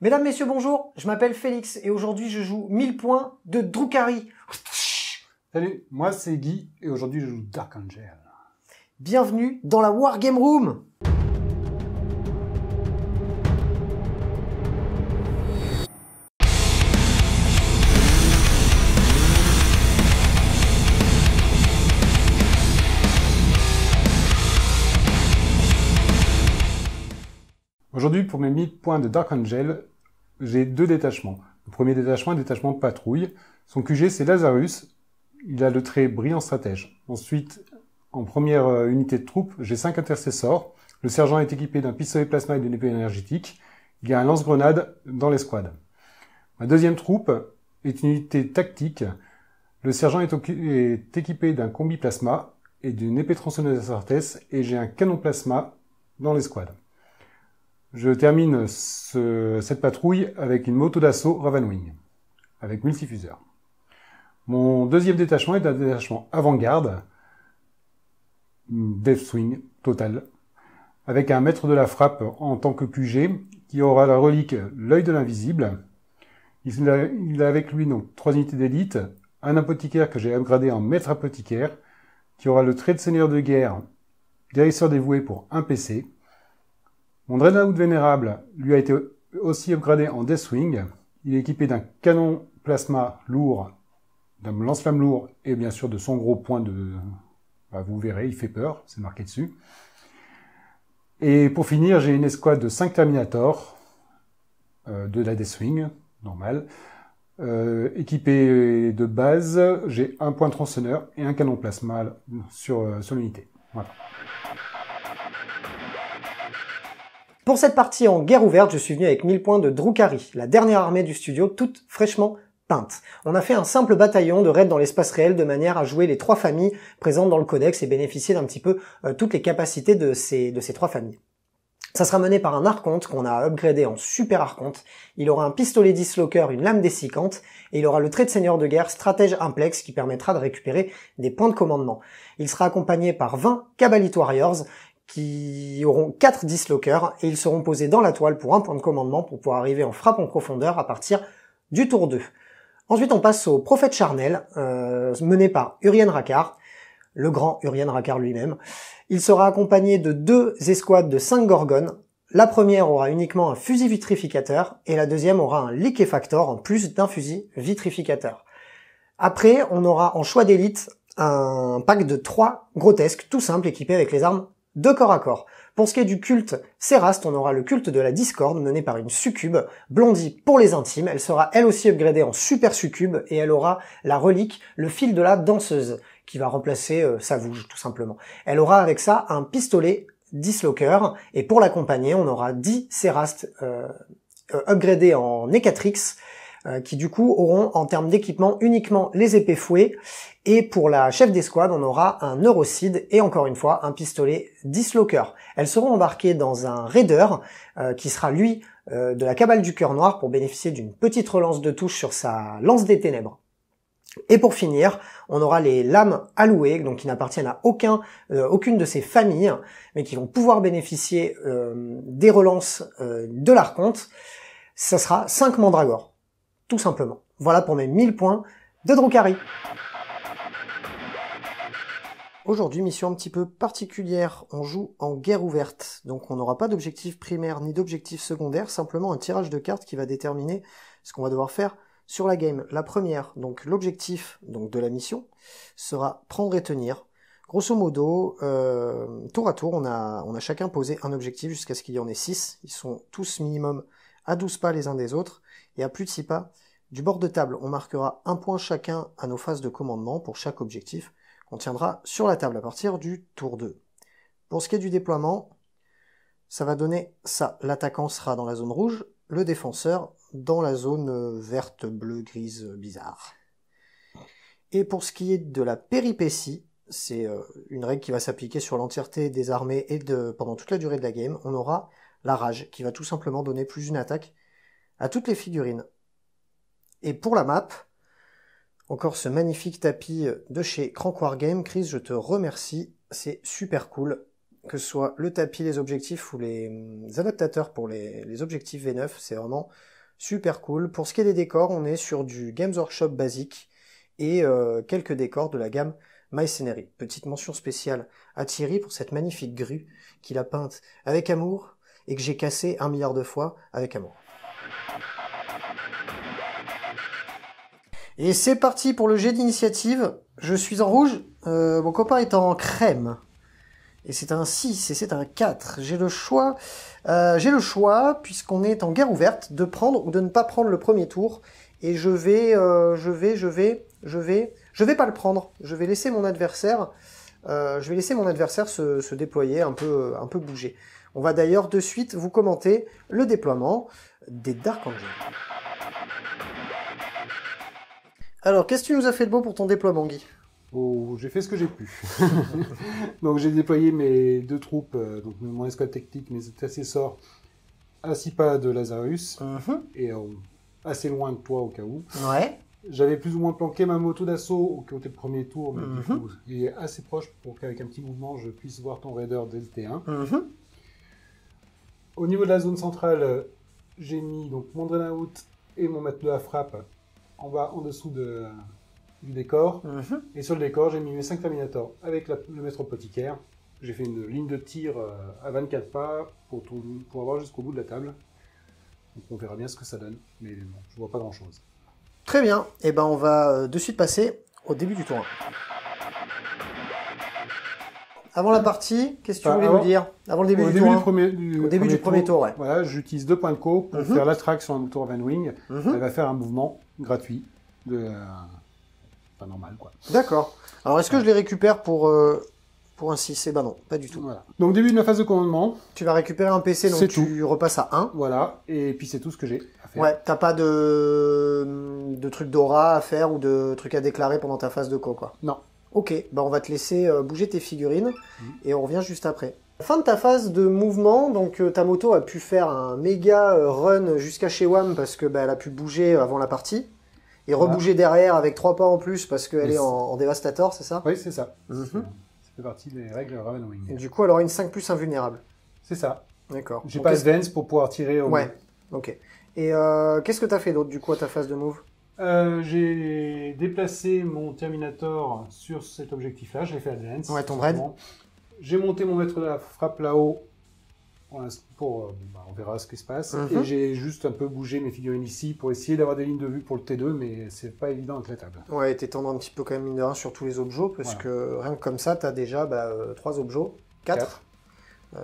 Mesdames, messieurs, bonjour, je m'appelle Félix et aujourd'hui je joue 1000 points de Drukhari. Salut, moi c'est Guy et aujourd'hui je joue Dark Angel. Bienvenue dans la Wargame Room. Aujourd'hui pour mes 1000 points de Dark Angel, j'ai deux détachements. Le premier détachement est un détachement patrouille. Son QG c'est Lazarus, il a le trait brillant stratège. Ensuite, en première unité de troupe, j'ai 5 intercesseurs. Le sergent est équipé d'un pistolet plasma et d'une épée énergétique. Il y a un lance-grenade dans l'escouade. Ma deuxième troupe est une unité tactique. Le sergent est équipé d'un combi plasma et d'une épée tronçonneuse Astartes et j'ai un canon plasma dans l'escouade. Je termine cette patrouille avec une moto d'assaut Ravenwing, avec multifuseur. Mon deuxième détachement est un détachement avant-garde, Deathwing total, avec un maître de la frappe en tant que QG, qui aura la relique l'œil de l'invisible. Il a avec lui donc 3 unités d'élite, un apothicaire que j'ai upgradé en maître apothicaire, qui aura le trait de seigneur de guerre, guérisseur dévoué pour un PC. Mon Dreadnought vénérable lui a été aussi upgradé en Deathwing. Il est équipé d'un canon plasma lourd, d'un lance-flamme lourd et bien sûr de son gros point de... vous verrez, il fait peur, c'est marqué dessus. Et pour finir, j'ai une escouade de 5 Terminators, de la Deathwing, normal. Équipé de base, j'ai un point tronçonneur et un canon plasma sur l'unité. Voilà. Pour cette partie en guerre ouverte, je suis venu avec 1000 points de Drukhari, la dernière armée du studio, toute fraîchement peinte. On a fait un simple bataillon de raid dans l'espace réel de manière à jouer les 3 familles présentes dans le codex et bénéficier d'un petit peu toutes les capacités de ces 3 familles. Ça sera mené par un archonte qu'on a upgradé en super archonte. Il aura un pistolet dislocker, une lame dessicante et il aura le trait de seigneur de guerre stratège implex qui permettra de récupérer des points de commandement. Il sera accompagné par 20 Cabalite Warriors qui auront 4 dislockers et ils seront posés dans la toile pour un point de commandement pour pouvoir arriver en frappe en profondeur à partir du tour 2. Ensuite on passe au prophète charnel mené par Urien Rakkar, le grand Urien Rakkar lui-même. Il sera accompagné de 2 escouades de 5 gorgones. La première aura uniquement un fusil vitrificateur et la deuxième aura un liquefactor en plus d'un fusil vitrificateur. Après on aura en choix d'élite un pack de 3 grotesques tout simples équipés avec les armes de corps à corps. Pour ce qui est du culte Séraste, on aura le culte de la discorde mené par une succube, Blondie pour les intimes. Elle sera elle aussi upgradée en super succube et elle aura la relique, le fil de la danseuse, qui va remplacer sa vouge tout simplement. Elle aura avec ça un pistolet dislocker et pour l'accompagner, on aura 10 Sérastes upgradés en Nécatrix qui du coup auront en termes d'équipement uniquement les épées fouets. Et pour la chef d'escouade, on aura un Neurocide et encore une fois un pistolet dislocker. Elles seront embarquées dans un raider qui sera lui de la cabale du cœur noir pour bénéficier d'une petite relance de touche sur sa lance des ténèbres. Et pour finir, on aura les lames allouées, donc qui n'appartiennent à aucune de ces familles, mais qui vont pouvoir bénéficier des relances de l'archonte. Ça sera 5 mandragores, tout simplement. Voilà pour mes 1000 points de Drukhari. Aujourd'hui, mission un petit peu particulière, on joue en guerre ouverte, donc on n'aura pas d'objectif primaire ni d'objectif secondaire, simplement un tirage de cartes qui va déterminer ce qu'on va devoir faire sur la game. La première, donc l'objectif de la mission, sera prendre et tenir. Grosso modo, tour à tour, on a chacun posé un objectif jusqu'à ce qu'il y en ait 6, ils sont tous minimum à 12 pas les uns des autres, et à plus de 6 pas du bord de table, on marquera un point chacun à nos phases de commandement pour chaque objectif, on tiendra sur la table à partir du tour 2. Pour ce qui est du déploiement, ça va donner ça. L'attaquant sera dans la zone rouge, le défenseur dans la zone verte, bleue, grise, bizarre. Et pour ce qui est de la péripétie, c'est une règle qui va s'appliquer sur l'entièreté des armées et pendant toute la durée de la game, on aura la rage qui va tout simplement donner plus une attaque à toutes les figurines. Et pour la map, encore ce magnifique tapis de chez Crank Wargame. Chris, je te remercie, c'est super cool. que ce soit le tapis, les objectifs ou les adaptateurs pour les objectifs V9, c'est vraiment super cool. Pour ce qui est des décors, on est sur du Games Workshop basique et quelques décors de la gamme Mycenery. Petite mention spéciale à Thierry pour cette magnifique grue qu'il a peinte avec amour et que j'ai cassé 1 milliard de fois avec amour. Et c'est parti pour le jet d'initiative. Je suis en rouge, mon copain est en crème. Et c'est un 6 et c'est un 4. J'ai le choix, puisqu'on est en guerre ouverte, de prendre ou de ne pas prendre le premier tour. Et je vais pas le prendre. Je vais laisser mon adversaire, se déployer, un peu bouger. On va d'ailleurs de suite vous commenter le déploiement des Dark Angels. Alors, qu'est-ce que tu nous as fait de beau pour ton déploiement, Guy? Oh, j'ai fait ce que j'ai pu. Donc j'ai déployé mes 2 troupes, donc mon escouade technique, mes accessoires, à 6 pas de Lazarus, et assez loin de toi au cas où. Ouais. J'avais plus ou moins planqué ma moto d'assaut au côté du premier tour, mais du coup, il est assez proche pour qu'avec un petit mouvement, je puisse voir ton raider dès le T1. Au niveau de la zone centrale, j'ai mis donc mon Drenaout et mon matelas à frappe en bas, en dessous du décor. Et sur le décor, j'ai mis mes 5 Terminators avec le maître apothicaire. J'ai fait une ligne de tir à 24 pas pour avoir jusqu'au bout de la table. Donc on verra bien ce que ça donne, mais bon, je vois pas grand chose. Très bien, et ben on va de suite passer au début du tour 1. Avant la partie, qu'est-ce que tu voulais nous dire? Avant le début du tour 1. Au début du premier tour, ouais. Voilà, j'utilise 2 points de co pour faire l'attraque sur un moto Van Wing. Elle va faire un mouvement gratuit pas normal, quoi. D'accord. Alors, est-ce que je les récupère pour un 6? Eh ben non, pas du tout. Voilà. Donc, début de ma phase de commandement. Tu vas récupérer un PC, donc tu repasses à 1. Voilà, et puis c'est tout ce que j'ai à faire. Ouais, t'as pas de trucs d'aura à faire ou de trucs à déclarer pendant ta phase de co, quoi. Non. Ok, bah on va te laisser bouger tes figurines et on revient juste après. Fin de ta phase de mouvement, donc ta moto a pu faire un méga run jusqu'à chez WAM parce que elle a pu bouger avant la partie. Et rebouger derrière avec 3 pas en plus parce qu'elle est en dévastator, c'est ça? Oui, c'est ça. Ça fait partie des règles Raven Wing. Et du coup, elle aura une 5+ invulnérable. C'est ça. D'accord. J'ai pas advance pour pouvoir tirer au ouais, ok. Et qu'est-ce que tu as fait d'autre du coup à ta phase de move? J'ai déplacé mon Terminator sur cet objectif-là, j'ai fait advance. Ouais, ton raid. J'ai monté mon maître de la frappe là-haut. On verra ce qui se passe. Et j'ai juste un peu bougé mes figurines ici pour essayer d'avoir des lignes de vue pour le T2, mais c'est pas évident avec la table. Ouais, t'étends un petit peu quand même mine de rien sur tous les objets, parce que rien que comme ça, t'as déjà 3 objets, 4.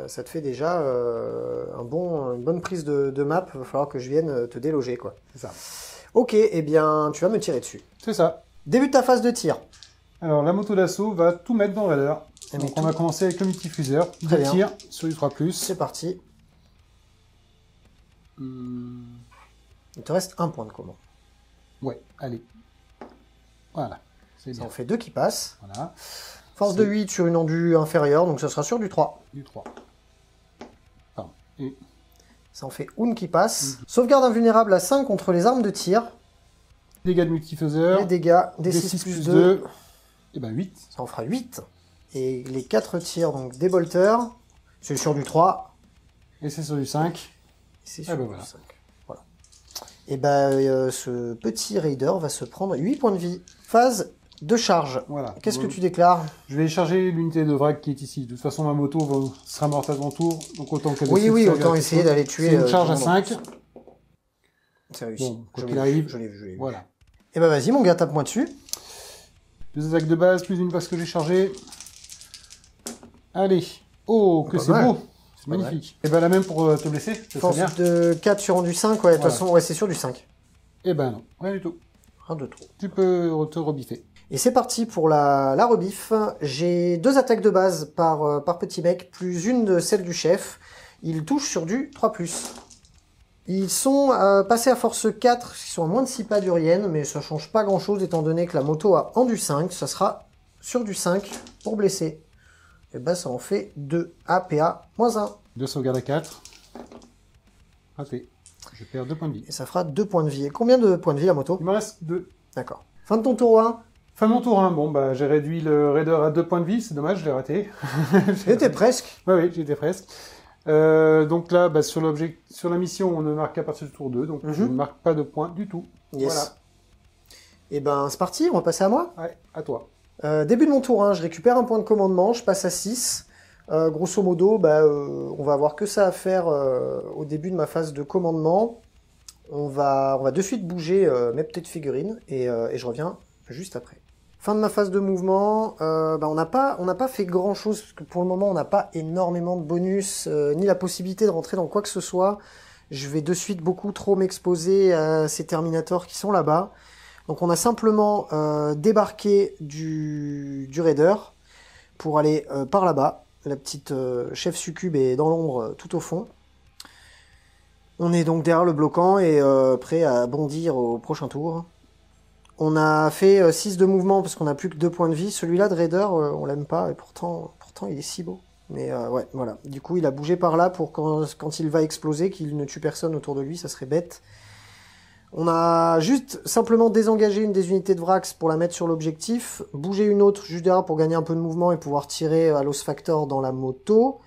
Ça te fait déjà une bonne prise de map. Il va falloir que je vienne te déloger, quoi. C'est ça. Ok, eh bien, tu vas me tirer dessus. C'est ça. Début de ta phase de tir. Alors, la moto d'assaut va tout mettre dans le raider. Donc, on va commencer avec le multifuseur. De tir sur du 3+. C'est parti. Il te reste un point de commande. Ouais, allez. Voilà. Ça en fait 2 qui passent. Voilà. Force de 8 sur une endu inférieure, donc ça sera sur du 3. Du 3. Pardon. Et... ça en fait une qui passe. Sauvegarde invulnérable à 5 contre les armes de tir. Dégâts de multifuseur. Les dégâts, des 6 plus 2. Et ben 8. Ça en fera 8. Et les 4 tirs, donc des bolters. C'est sur du 3. Et c'est sur du 5. C'est sur du 5. Voilà. Et ben ce petit raider va se prendre 8 points de vie. Phase de charge. Voilà. Qu'est-ce que tu déclares? Je vais charger l'unité de vrac qui est ici. De toute façon, ma moto sera morte à son tour. Donc autant qu'elle Oui, autant essayer d'aller tuer. C'est une charge à 5. C'est réussi. Bon, quoi qu'il arrive. Je l'ai vu. Voilà. Et ben vas-y, mon gars, tape-moi dessus. 2 attaques de base, plus une parce que j'ai chargé. Allez. Oh, que c'est beau. C'est magnifique. Et ben la même pour te blesser. Force de 4 sur rendu 5, ouais. De toute façon, ouais, c'est sur du 5. Et ben non, rien du tout. Rien de trop. Tu peux te rebiffer. Et c'est parti pour la rebif. J'ai 2 attaques de base par petit mec, plus une de celle du chef. Ils touchent sur du 3+. Ils sont passés à force 4, ils sont à moins de 6 pas d'Urienne, mais ça change pas grand chose étant donné que la moto a en du 5. Ça sera sur du 5 pour blesser. Et ben ça en fait 2 APA moins 1. 2 sauvegardes à 4. Raté. Je perds 2 points de vie. Et ça fera 2 points de vie. Et combien de points de vie la moto? Il me reste 2. D'accord. Fin de ton tour 1. Fin de mon tour 1. Bon, bah, j'ai réduit le raider à 2 points de vie. C'est dommage, je l'ai raté. J'étais presque. Oui, j'étais presque. Donc là, bah, sur la mission, on ne marque qu'à partir du tour 2. Donc, je ne marque pas de points du tout. Yes. Voilà. Et ben, c'est parti, on va passer à moi. Ouais, à toi. Début de mon tour 1, je récupère un point de commandement, je passe à 6. Grosso modo, bah, on va avoir que ça à faire au début de ma phase de commandement. On va de suite bouger mes petites figurines et je reviens juste après. Fin de ma phase de mouvement, bah, on n'a pas fait grand chose parce que pour le moment on n'a pas énormément de bonus ni la possibilité de rentrer dans quoi que ce soit. Je vais de suite beaucoup trop m'exposer à ces Terminators qui sont là-bas. Donc on a simplement débarqué du raider pour aller par là-bas. La petite chef succube est dans l'ombre tout au fond. On est donc derrière le bloquant et prêt à bondir au prochain tour. On a fait 6 de mouvement parce qu'on n'a plus que 2 points de vie. Celui-là de raider, on l'aime pas et pourtant il est si beau. Mais ouais, voilà. Du coup, il a bougé par là pour quand il va exploser, qu'il ne tue personne autour de lui, ça serait bête. On a juste simplement désengagé une des unités de Vrax pour la mettre sur l'objectif, bouger une autre juste derrière pour gagner un peu de mouvement et pouvoir tirer à l'os factor dans la moto.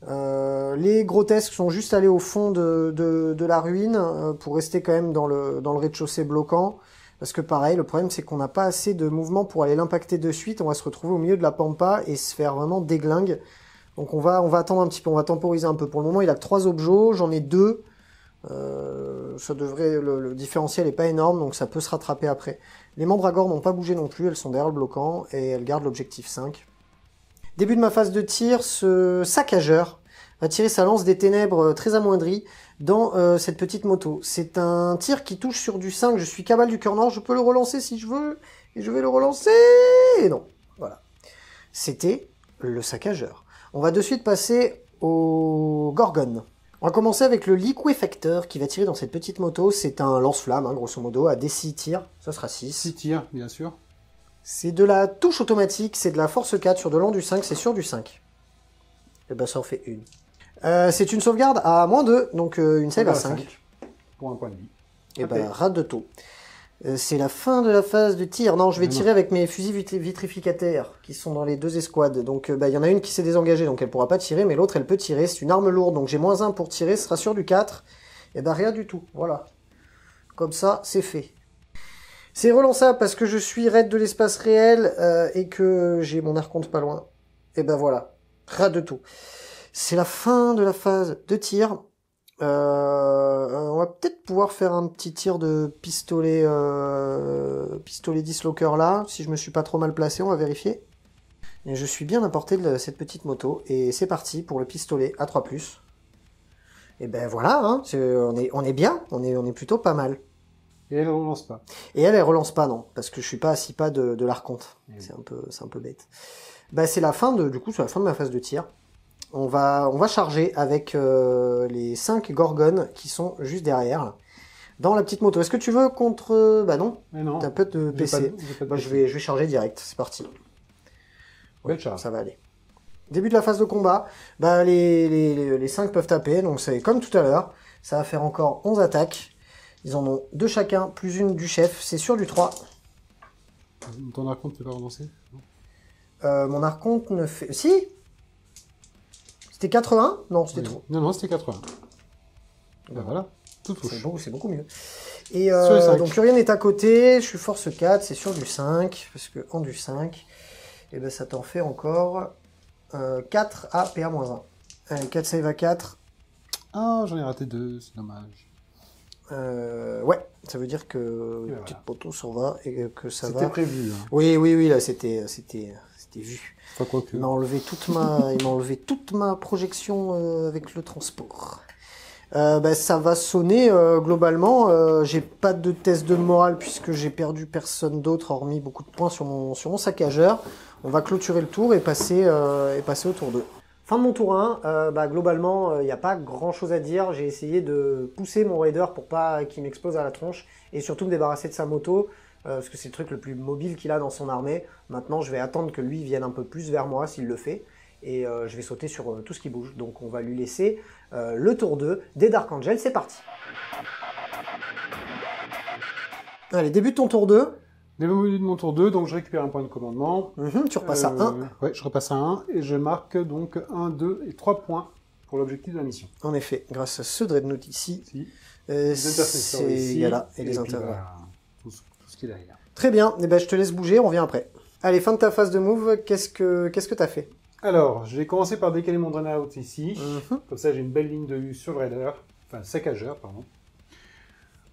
Les grotesques sont juste allés au fond de la ruine pour rester quand même dans le rez-de-chaussée bloquant. Parce que pareil, le problème c'est qu'on n'a pas assez de mouvement pour aller l'impacter de suite. On va se retrouver au milieu de la pampa et se faire vraiment déglingue. Donc on va attendre un petit peu, on va temporiser un peu. Pour le moment, il a que 3 objets, j'en ai 2. Ça devrait, le différentiel est pas énorme, donc ça peut se rattraper après. Les mandragores n'ont pas bougé non plus, elles sont derrière le bloquant et elles gardent l'objectif 5. Début de ma phase de tir, ce saccageur va tirer sa lance des ténèbres très amoindrie dans cette petite moto. C'est un tir qui touche sur du 5, je suis cabale du cœur nord, je peux le relancer si je veux, et je vais le relancer, et non, voilà. C'était le saccageur. On va de suite passer au Gorgon. On va commencer avec le Liquefactor qui va tirer dans cette petite moto. C'est un lance-flamme, hein, grosso modo, à des 6 tirs. Ça sera 6. 6 tirs, bien sûr. C'est de la touche automatique, c'est de la force 4 sur de l'an du 5, c'est sur du 5. Et ben ça en fait une. C'est une sauvegarde à -2, donc une save à 5. Pour un point de vie. Et ben rate de taux. C'est la fin de la phase de tir. Non, je vais tirer avec mes fusils vitrificataires qui sont dans les 2 escouades. Donc il y en a une qui s'est désengagée, donc elle pourra pas tirer, mais l'autre elle peut tirer. C'est une arme lourde, donc j'ai -1 pour tirer, ce sera sur du 4. Et ben rien du tout, voilà. Comme ça, c'est fait. C'est relançable parce que je suis raid de l'espace réel et que j'ai mon archonte pas loin. Et ben voilà, ras de tout. C'est la fin de la phase de tir. On va peut-être pouvoir faire un petit tir de pistolet dislocker là, si je me suis pas trop mal placé, on va vérifier. Et je suis bien à portée de cette petite moto, et c'est parti pour le pistolet à 3+. Et ben voilà, hein, on est bien, on est plutôt pas mal. Et elle relance pas. Et elle relance pas, non, parce que je suis pas à 6 pas de l'archonte. C'est un peu bête. Bah, c'est la fin de ma phase de tir. On va charger avec les 5 gorgones qui sont juste derrière, dans la petite moto. Est-ce que tu veux contre... Bah non, t'as peu de PC. Je vais charger direct, c'est parti. Ouais, ça va aller. Début de la phase de combat, bah, les 5 peuvent taper, donc c'est comme tout à l'heure. Ça va faire encore 11 attaques. Ils en ont 2 chacun, plus une du chef, c'est sur du 3. Ton archonte, tu vas relancer? Mon archonte ne fait... Si! C'était 80? Non, c'était trop. Non, c'était 80. Ben voilà, tout touche. C'est beaucoup mieux. Et donc Urien est à côté, je suis force 4, c'est sur du 5, parce que en du 5, et ben ça t'en fait encore 4 à PA-1. Allez, 4 save à 4. Ah, j'en ai raté 2, c'est dommage. Ouais, ça veut dire que la petite poteau s'en va et que ça va... C'était prévu. Hein. Oui, là c'était vu. Pas quoi que. Il m'a enlevé toute ma projection avec le transport. Bah, ça va sonner globalement. J'ai pas de test de morale puisque j'ai perdu personne d'autre hormis beaucoup de points sur mon saccageur. On va clôturer le tour et passer au tour 2. Fin de mon tour 1, bah, globalement, il n'y a pas grand chose à dire. J'ai essayé de pousser mon raider pour pas qu'il m'explose à la tronche et surtout me débarrasser de sa moto, parce que c'est le truc le plus mobile qu'il a dans son armée. Maintenant, je vais attendre que lui vienne un peu plus vers moi s'il le fait, et je vais sauter sur tout ce qui bouge. Donc on va lui laisser le tour 2 des Dark Angels, c'est parti. Allez, débute ton tour 2. Début de mon tour 2, donc je récupère un point de commandement. Tu repasses à 1. Ouais, je repasse à 1 et je marque donc 1, 2 et 3 points pour l'objectif de la mission. En effet, grâce à ce Dreadnought ici, les intercesseurs ici, il y a là, et les puis, intercesseurs. tout ce qui est derrière. Très bien, eh ben, je te laisse bouger, on revient après. Allez, fin de ta phase de move, qu'est-ce que tu as fait? Alors, j'ai commencé par décaler mon Dreadnought ici. Comme ça, j'ai une belle ligne de vue sur le raider. Enfin, saccageur, pardon.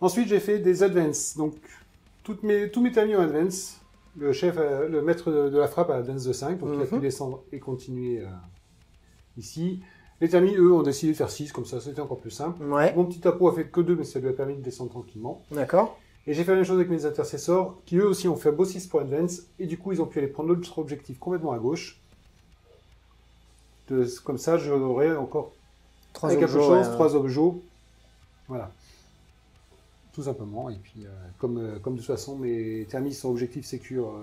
Ensuite, j'ai fait des advances. Donc, tous mes terminaux advance. Le maître de la frappe a advance de 5. Donc, il a pu descendre et continuer ici. Les terminaux, eux, ont décidé de faire 6. Comme ça, c'était encore plus simple. Ouais. Mon petit tapot a fait que 2, mais ça lui a permis de descendre tranquillement. D'accord. Et j'ai fait la même chose avec mes intercesseurs, qui eux aussi ont fait un beau 6 pour advance. Et du coup, ils ont pu aller prendre l'autre objectif complètement à gauche. Comme ça, j'aurai encore 3 objets. Voilà. Tout simplement. Et puis, comme de toute façon, mes thermis sont objectifs sécures.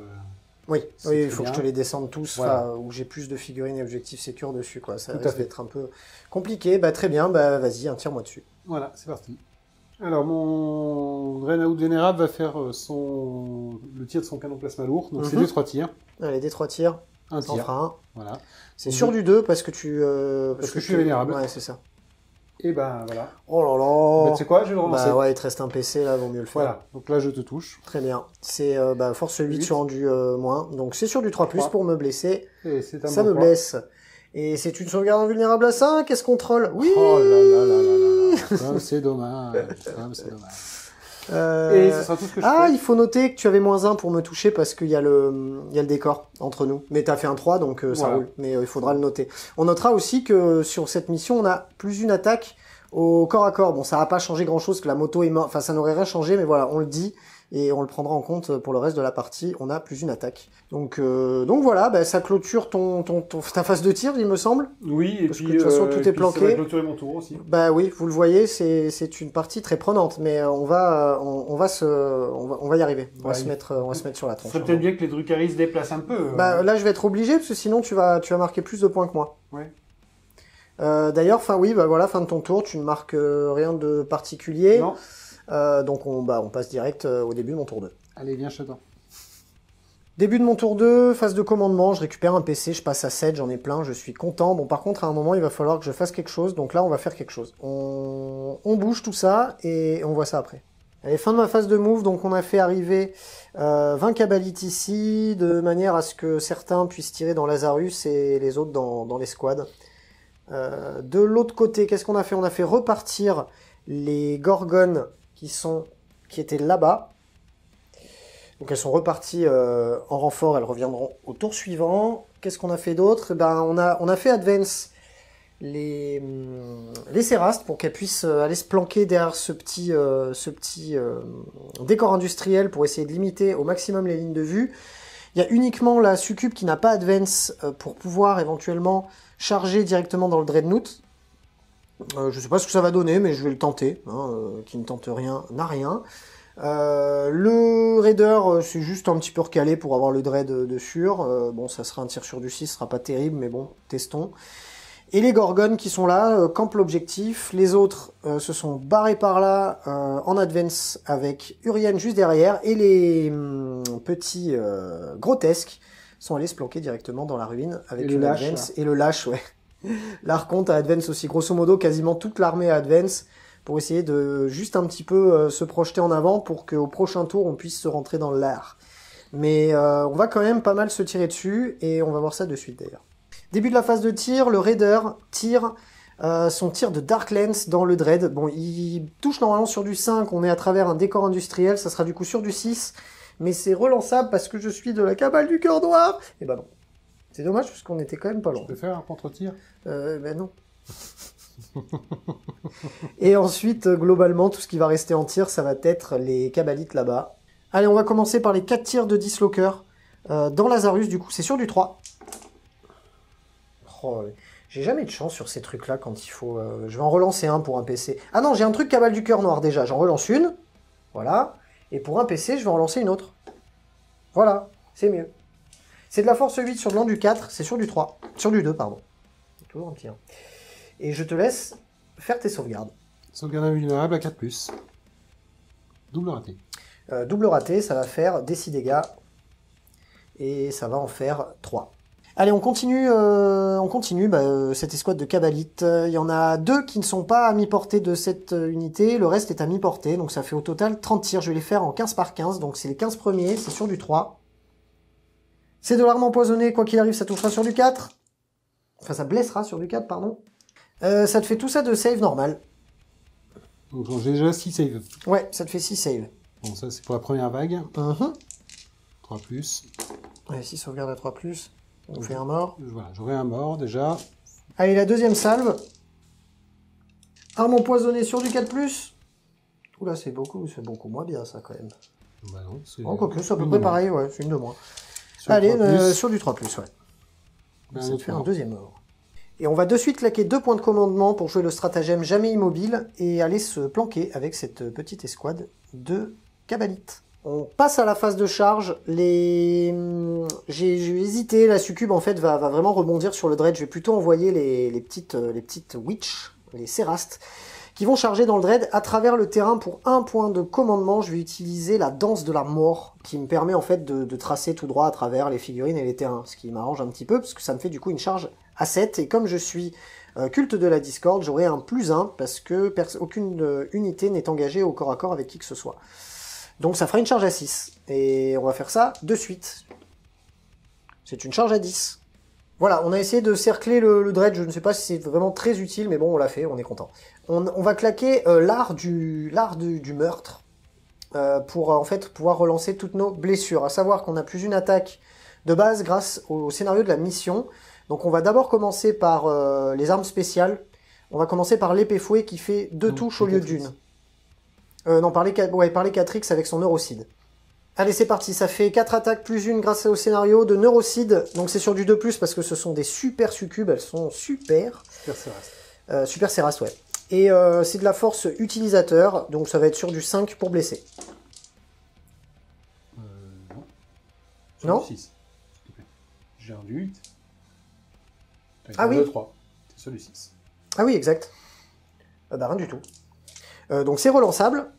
Oui, il faut que je te les descende tous, voilà. où j'ai plus de figurines et objectifs sécures dessus, quoi. Ça risque d'être un peu compliqué. Bah, très bien, bah, vas-y, tire-moi dessus. Voilà, c'est parti. Alors, mon Dreadnought vénérable va faire le tir de son canon plasma lourd. Donc, c'est des 3 tirs. Allez, des 3 tirs. Un tir. Ça en fera un. Voilà. C'est sur du 2 parce que parce que je suis vénérable. Ouais, c'est ça. Et ben voilà. Oh là là. Bah, tu sais quoi, je vais le relancer. Bah ouais, il te reste un PC là, vaut mieux le faire. Voilà, donc là je te touche. Très bien. C'est force 8 sur du moins. Donc c'est sur du 3+, pour me blesser. Et ça me blesse. Et c'est une sauvegarde invulnérable à 5, qu'est-ce qu'on troll? Oui. Oh là là là là là. Comme c'est dommage. Comme c'est dommage. Et ce sera tout ce que je fais. Il faut noter que tu avais -1 pour me toucher parce qu'il y a le décor entre nous. Mais t'as fait un 3, donc ça roule. Mais il faudra le noter. On notera aussi que sur cette mission, on a plus une attaque au corps à corps. Bon, ça va pas changer grand chose que la moto est morte. Enfin, ça n'aurait rien changé, mais voilà, on le dit. Et on le prendra en compte pour le reste de la partie. On a plus une attaque. Donc voilà, bah, ça clôture ta phase de tir, il me semble. Oui, et parce puis que de toute façon, tout est planqué. Ça va clôturer mon tour aussi. Bah oui, vous le voyez, c'est une partie très prenante, mais on va y arriver. On va se mettre sur la tronche. Ça serait peut-être bien que les Drukhari se déplacent un peu. Bah là, je vais être obligé parce que sinon tu vas marquer plus de points que moi. Ouais. D'ailleurs, fin de ton tour, tu ne marques rien de particulier. Non. Donc on passe direct au début de mon tour 2. Allez, viens, je t'attends. Début de mon tour 2, phase de commandement, je récupère un PC, je passe à 7, j'en ai plein, je suis content. Bon, par contre, à un moment, il va falloir que je fasse quelque chose, donc là, on va faire quelque chose. On bouge tout ça, et on voit ça après. Allez, fin de ma phase de move, donc on a fait arriver 20 Cabalites ici, de manière à ce que certains puissent tirer dans Lazarus et les autres dans les squads. De l'autre côté, qu'est-ce qu'on a fait? On a fait repartir les Gorgones qui étaient là-bas. Donc elles sont reparties en renfort, elles reviendront au tour suivant. Qu'est-ce qu'on a fait d'autre? On a fait advance les Cérastes pour qu'elles puissent aller se planquer derrière ce petit décor industriel pour essayer de limiter au maximum les lignes de vue. Il y a uniquement la Succube qui n'a pas advance pour pouvoir éventuellement charger directement dans le Dreadnought. Je sais pas ce que ça va donner, mais je vais le tenter. Qui ne tente rien n'a rien. Le Raider, c'est juste un petit peu recalé pour avoir le Dread de sûr. Bon, ça sera un tir sur du 6, ce sera pas terrible, mais bon, testons. Et les Gorgones qui sont là, campent l'objectif. Les autres se sont barrés par là en advance avec Urien juste derrière. Et les petits grotesques sont allés se planquer directement dans la ruine avec une advance. Et le lâche, ouais. L'Archonte à advance aussi. Grosso modo, quasiment toute l'armée à advance pour essayer de juste un petit peu se projeter en avant pour qu'au prochain tour, on puisse se rentrer dans l'air. Mais on va quand même pas mal se tirer dessus et on va voir ça de suite d'ailleurs. Début de la phase de tir, le Raider tire son tir de Dark Lens dans le Dread. Bon, il touche normalement sur du 5, on est à travers un décor industriel, ça sera du coup sur du 6, mais c'est relançable parce que je suis de la cabale du cœur noir. Et bah non. C'est dommage parce qu'on était quand même pas loin. Je peux faire un contre-tir? Ben non. Et ensuite, globalement, tout ce qui va rester en tir, ça va être les Cabalites là-bas. Allez, on va commencer par les 4 tirs de Dislocker dans Lazarus, du coup, c'est sur du 3. Oh, j'ai jamais de chance sur ces trucs-là quand il faut... je vais en relancer un pour un PC. Ah non, j'ai un truc cabale du cœur noir déjà, j'en relance une. Voilà. Et pour un PC, je vais en relancer une autre. Voilà, c'est mieux. C'est de la force 8 sur de l'an du 4, c'est sur du 3. Sur du 2, pardon. C'est toujours un petit 1. Et je te laisse faire tes sauvegardes. Sauvegarde invulnérable à 4+. Double raté. Double raté, ça va faire des 6 dégâts. Et ça va en faire 3. Allez, on continue cette escouade de Kabalites. Il y en a 2 qui ne sont pas à mi-portée de cette unité, le reste est à mi-portée, donc ça fait au total 30 tirs. Je vais les faire en 15 par 15, donc c'est les 15 premiers, c'est sur du 3. C'est de l'arme empoisonnée, quoi qu'il arrive, ça touchera sur du 4. Enfin, ça blessera sur du 4, pardon. Ça te fait tout ça de save normal. Donc j'ai déjà 6 saves. Ouais, ça te fait 6 saves. Bon, ça c'est pour la première vague. 3+. Allez, 6 sauvegardes à 3+. On fait un mort. Voilà, j'aurai un mort déjà. Allez, la deuxième salve. Arme empoisonnée sur du 4+. Oula, c'est beaucoup moins bien ça quand même. Bah non, c'est... Quoique, c'est à peu près pareil, ouais, c'est une de moins. Sur Allez, sur du 3+, ouais. Ça te fait un mort. deuxième mort. Et on va de suite claquer 2 points de commandement pour jouer le stratagème jamais immobile et aller se planquer avec cette petite escouade de Kabalites. On passe à la phase de charge. J'ai hésité, la succube en fait va vraiment rebondir sur le dread. Je vais plutôt envoyer les petites witch, les sérastes, qui vont charger dans le dread à travers le terrain pour 1 point de commandement. Je vais utiliser la danse de la mort qui me permet en fait de tracer tout droit à travers les figurines et les terrains, ce qui m'arrange un petit peu parce que ça me fait du coup une charge à 7 et comme je suis culte de la discorde, j'aurai un +1 parce que aucune unité n'est engagée au corps à corps avec qui que ce soit. Donc ça fera une charge à 6 et on va faire ça de suite. C'est une charge à 10. Voilà, on a essayé de cercler le dread, je ne sais pas si c'est vraiment très utile, mais bon, on l'a fait, on est content. On va claquer l'art du meurtre pour en fait pouvoir relancer toutes nos blessures. À savoir qu'on a plus une attaque de base grâce au scénario de la mission. Donc on va d'abord commencer par les armes spéciales. On va commencer par l'épée fouet qui fait 2 touches au lieu d'une. Non, par les 4X avec son neurocide. Allez, c'est parti, ça fait 4 attaques plus 1 grâce au scénario de neurocide. Donc c'est sur du 2+, parce que ce sont des super succubes, elles sont super. Super Séraste. Super Séraste, ouais. Et c'est de la force utilisateur, donc ça va être sur du 5 pour blesser. Non. Sur Non du 6, s'il te plaît. J'ai un du 8. Ah oui. 3. C'est sur du 6. Ah oui, exact. Bah rien du tout. Donc c'est relançable.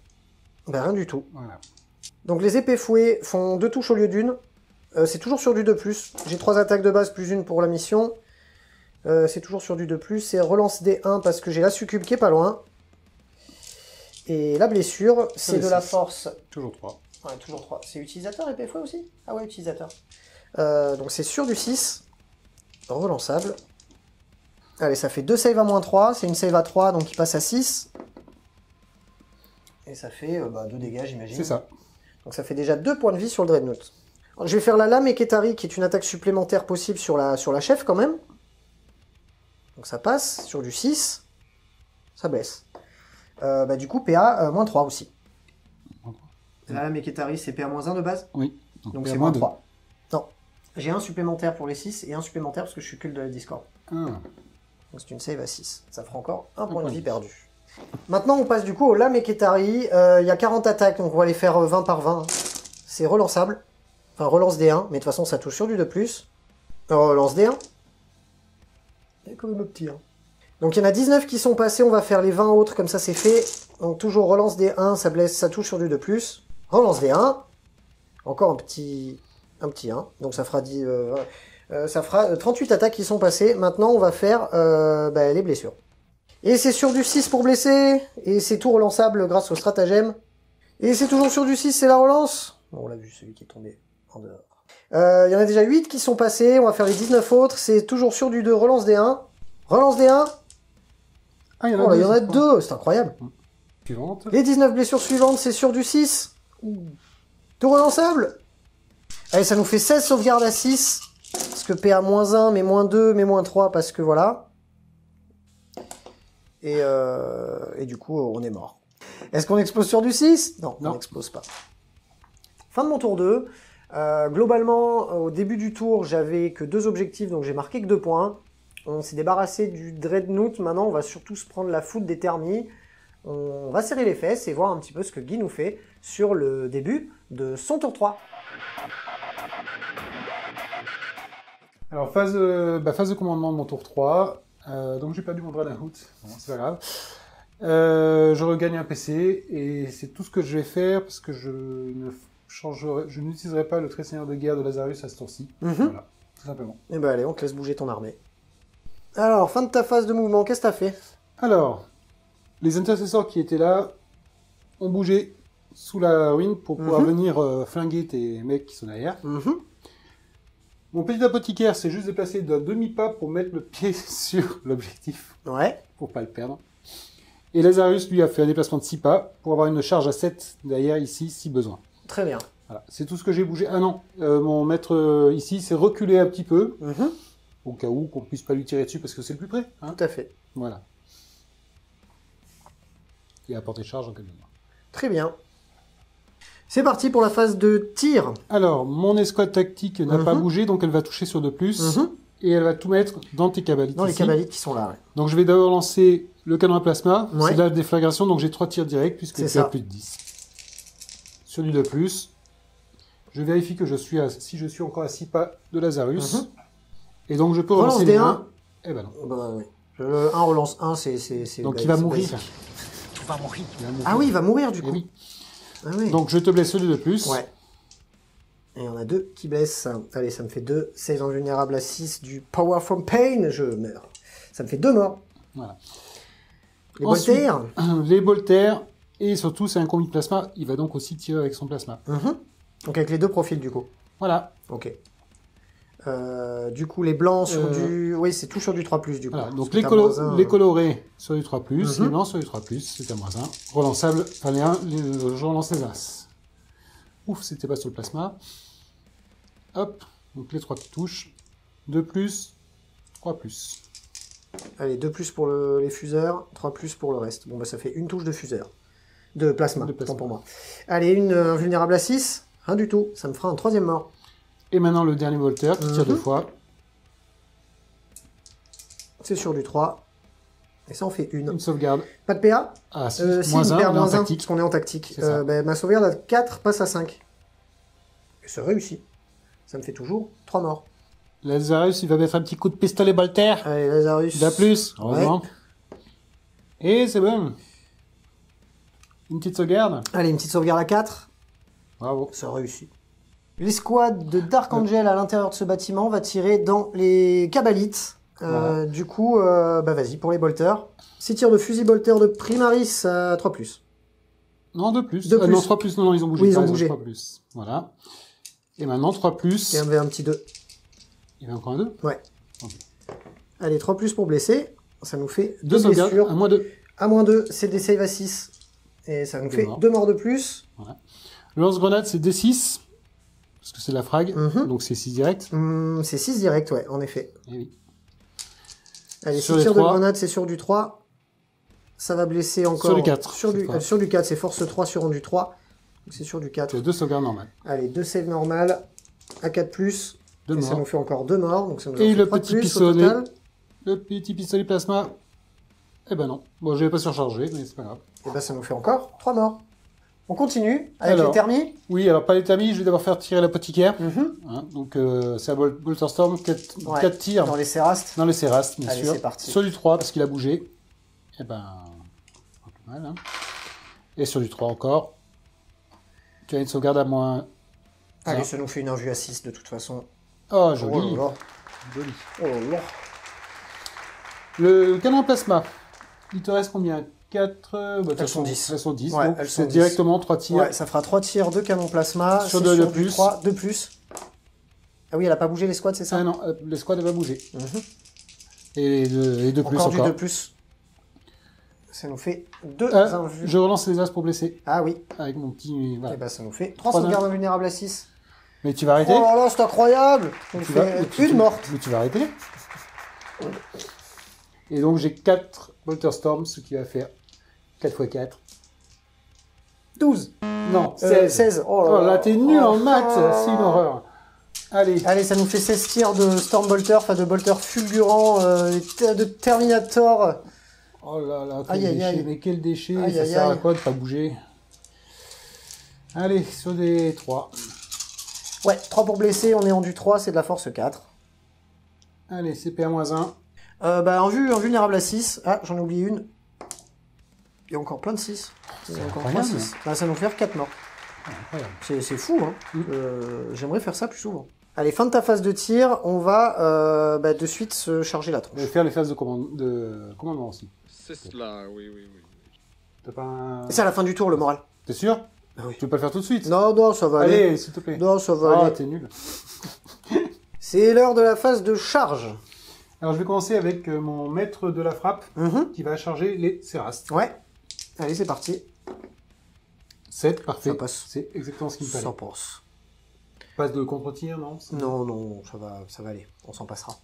Bah rien du tout. Voilà. Donc les épées fouets font 2 touches au lieu d'une. C'est toujours sur du 2+. J'ai 3 attaques de base plus 1 pour la mission. C'est toujours sur du 2+. C'est relance des 1 parce que j'ai la succube qui est pas loin. Et la blessure, c'est de la force. Toujours 3. Ouais, toujours 3. C'est utilisateur épée fouet aussi? Ah ouais, utilisateur. Donc c'est sur du 6. Relançable. Allez, ça fait 2 saves à -3. C'est une save à 3, donc il passe à 6. Et ça fait 2 dégâts, j'imagine. C'est ça. Donc ça fait déjà 2 points de vie sur le Dreadnought. Alors, je vais faire la lame Eketari, qui est une attaque supplémentaire possible sur la chef quand même. Donc ça passe sur du 6. Ça blesse. Du coup, PA -3 aussi. La lame Eketari, c'est PA -1 de base? Oui. Donc c'est -3. Non. J'ai un supplémentaire pour les 6 et un supplémentaire parce que je suis culte de la Discord. Donc c'est une save à 6. Ça fera encore un point de vie perdu. Maintenant, on passe du coup au lame Eketari. Il y a 40 attaques, donc on va les faire 20 par 20. C'est relançable. Enfin, relance des 1, mais de toute façon, ça touche sur du 2+. Relance des 1. C'est quand même petit. Donc il y en a 19 qui sont passés, on va faire les 20 autres, comme ça c'est fait. Donc toujours relance des 1, ça blesse, ça touche sur du 2+. Relance des 1. Encore un petit 1. Donc ça fera 38 attaques qui sont passées. Maintenant, on va faire les blessures. Et c'est sur du 6 pour blesser. Et c'est tout relançable grâce au stratagème. Et c'est toujours sur du 6, c'est la relance. Bon, on l'a vu, celui qui est tombé en dehors. Il y en a déjà 8 qui sont passés. On va faire les 19 autres. C'est toujours sur du 2, relance des 1. Relance des 1. Ah, il y en a 2. C'est incroyable. Suivante. Les 19 blessures suivantes, c'est sur du 6. Tout relançable. Allez, ça nous fait 16 sauvegardes à 6. Parce que PA -1, mais -2, mais -3, parce que voilà. Et du coup, on est mort. Est-ce qu'on explose sur du 6? Non, on n'explose pas. Fin de mon tour 2. Globalement, au début du tour, j'avais que 2 objectifs, donc j'ai marqué que 2 points. On s'est débarrassé du Dreadnought. Maintenant, on va surtout se prendre la foudre des Ternies. On va serrer les fesses et voir un petit peu ce que Guy nous fait sur le début de son tour 3. Alors, phase de commandement de mon tour 3. Donc, j'ai perdu mon Dreadnought. Bon, c'est pas grave. Je regagne un PC et c'est tout ce que je vais faire parce que je n'utiliserai pas le trait seigneur de guerre de Lazarus à ce tour-ci. Voilà, tout simplement. Et ben allez, on te laisse bouger ton armée. Alors, fin de ta phase de mouvement, qu'est-ce que t'as fait? Alors, les intercesseurs qui étaient là ont bougé sous la ruine pour pouvoir venir flinguer tes mecs qui sont derrière. Mon petit apothicaire s'est juste déplacé d'un demi-pas pour mettre le pied sur l'objectif. Ouais. Pour pas le perdre. Et Lazarus, lui, a fait un déplacement de 6 pas pour avoir une charge à 7 derrière, ici, si besoin. Très bien. Voilà. C'est tout ce que j'ai bougé. Ah non, mon maître ici s'est reculé un petit peu, au cas où qu'on puisse pas lui tirer dessus parce que c'est le plus près. Hein. Tout à fait. Voilà. Et apporter charge en cas de besoin. Très bien. C'est parti pour la phase de tir. Alors, mon escouade tactique n'a pas bougé, donc elle va toucher sur 2+, et elle va tout mettre dans tes cabalites. Dans les cabalites qui sont là, ouais. Donc je vais d'abord lancer le canon à plasma, Ouais. c'est de la déflagration, donc j'ai 3 tirs directs, puisque tu as plus de 10. Sur du 2+, je vérifie que si je suis encore à 6 pas de Lazarus, et donc je peux relancer les 1. Eh ben non. Bah oui. Le 1 relance 1, c'est... Donc il va mourir. Tu vas mourir. Ah oui, il va mourir du coup. Oui. Ah oui. Donc je te blesse le 2+. Ouais. Et on a 2 qui blessent. Allez, ça me fait 2. Save invulnérable à 6 du Power from Pain. Je meurs. Ça me fait 2 morts. Voilà. Les bolters. Les bolters. Et surtout, c'est un combi de plasma. Il va donc aussi tirer avec son plasma. Donc avec les 2 profils du coup. Voilà. Ok. Du coup, les blancs sur du... Oui, c'est tout sur du 3+, du coup. Voilà. Donc les colorés sur du 3+, les blancs sur du 3+, c'est à -1. Relançable, enfin je relance les as. Ouf, c'était pas sur le plasma. Hop, donc les 3 qui touchent. 2+, 3+. Allez, 2+ pour les fuseurs, 3+ pour le reste. Bon, bah ça fait une touche de fuseur. De plasma, tant pour moi. Allez, une invulnérable à 6. Rien du tout. Ça me fera un 3e mort. Et maintenant le dernier volteur qui tire 2 fois. C'est sur du 3. Et ça en fait une. Une sauvegarde. Pas de PA? Ah si, Si, -1, PA on est en -1, tactique. parce qu'on est en tactique. Ça. Ma sauvegarde à 4 passe à 5. Et ça réussit. Ça me fait toujours 3 morts. Lazarus, il va mettre un petit coup de pistolet Bolter. Allez, Lazarus. Il a plus, heureusement. Ouais. Et c'est bon. Une petite sauvegarde. Allez, une petite sauvegarde à 4. Bravo. Ça réussit. L'escouade de Dark Angel à l'intérieur de ce bâtiment va tirer dans les cabalites. Voilà. Du coup, bah vas-y, pour les bolters. 6 tirs de fusil bolter de Primaris à 3+. Non, 2+. 2+. Non, 3+, non, ils ont bougé. Oui, ils ont bougé. 3+. Voilà. Et maintenant, 3+. Et on avait un petit 2. Il y a encore un 2. Ouais. Okay. Allez, 3+ pour blesser. Ça nous fait 2 2 blessures. sauvegardes, à -2. À -2, c'est des saves à 6. Et ça nous fait 2 morts de plus. Voilà. Le lance-grenade, c'est D6. Parce que c'est de la frag. Donc c'est 6 direct. C'est 6 direct, ouais, en effet. Et oui. Allez, sur 6 tirs 3. de grenade, c'est sur du 3. Ça va blesser encore. Sur du 4. Sur du 4, c'est force 3 sur du 3. C'est sur du 4. Tu as 2 sauvegardes normales. Allez, 2 saves normales à 4+. Et ça nous fait encore 2 morts. Donc ça nous en et fait le 3 petit de plus au pistolet. total. Le petit pistolet plasma. Eh ben non. Bon, je vais pas surcharger, mais c'est pas grave. Et ben ça nous fait encore 3 morts. On continue avec Alors, les thermies. Oui, alors pas les thermies, je vais d'abord faire tirer l'apothicaire. Hein, donc c'est à Bolterstorm, 4 tirs. Dans les Cérastes. Dans les Cérastes, bien Allez, sûr. c'est parti. Sur du 3, parce qu'il a bougé. Eh ben, pas plus mal. Hein. Et sur du 3 encore. Tu as une sauvegarde à moins. Allez, ça nous fait une invue à 6 de toute façon. Oh, Oh joli. là là. Joli. Oh là là. Le canon à plasma, il te reste combien 4 Elles sont 10. Elles sont 10. Ouais, donc elles sont c'est 10. directement 3 tirs. Ouais, ça fera 3 tirs de canon plasma. Sur C'est 2 de du plus. 3 de plus. Ah oui, elle a pas bougé l'escouade, c'est ça? Ah non, l'escouade va bouger. Et 2 plus Encore du encore. 2 plus. Ça nous fait 2 invues. Je relance les as pour blesser. Ah oui. Avec mon petit... Voilà. Et ben ça nous fait 3 sauvegardes invulnérables à 6. Mais tu vas arrêter. Oh là là, c'est incroyable. Ça nous fait une morte. Mais tu vas arrêter. Et donc j'ai 4 Bolterstorm, ce qui va faire 4 x 4. 12. Non, 16. Oh là là, t'es nul en maths, c'est une horreur. Allez. Allez, ça nous fait 16 tirs de Stormbolter, enfin de Bolter fulgurant, de Terminator. Oh là là, Aïe, quel aïe, déchet, aïe. mais quel déchet, Aïe, ça aïe, sert à aïe. quoi de pas bouger? Allez, sur des 3. Ouais, 3 pour blesser, on est en du 3, c'est de la force 4. Allez, CP à -1. Bah, en vue, invulnérable à 6. Ah, j'en ai oublié une. Il y a encore plein de 6. Il y a encore incroyable. 3, 6. Là, ça va nous faire 4 morts. Incroyable. C'est fou, hein. J'aimerais faire ça plus souvent. Allez, fin de ta phase de tir, on va de suite se charger la Je tronche. vais faire les phases de commandement aussi. C'est cela, oui, oui, oui. T'as pas un... C'est à la fin du tour, le moral. T'es sûr? Ah oui. Tu veux pas le faire tout de suite? Non, non, ça va aller. Allez, s'il te plaît. Non, ça va Ah, aller. t'es nul. C'est l'heure de la phase de charge. Alors, je vais commencer avec mon maître de la frappe qui va charger les Cérastes. Ouais. Allez, c'est parti. 7, parfait. Ça passe. C'est exactement ce qu'il me fallait. Ça passe. Passe de contre-tir, non? Non, non, ça va aller. On s'en passera.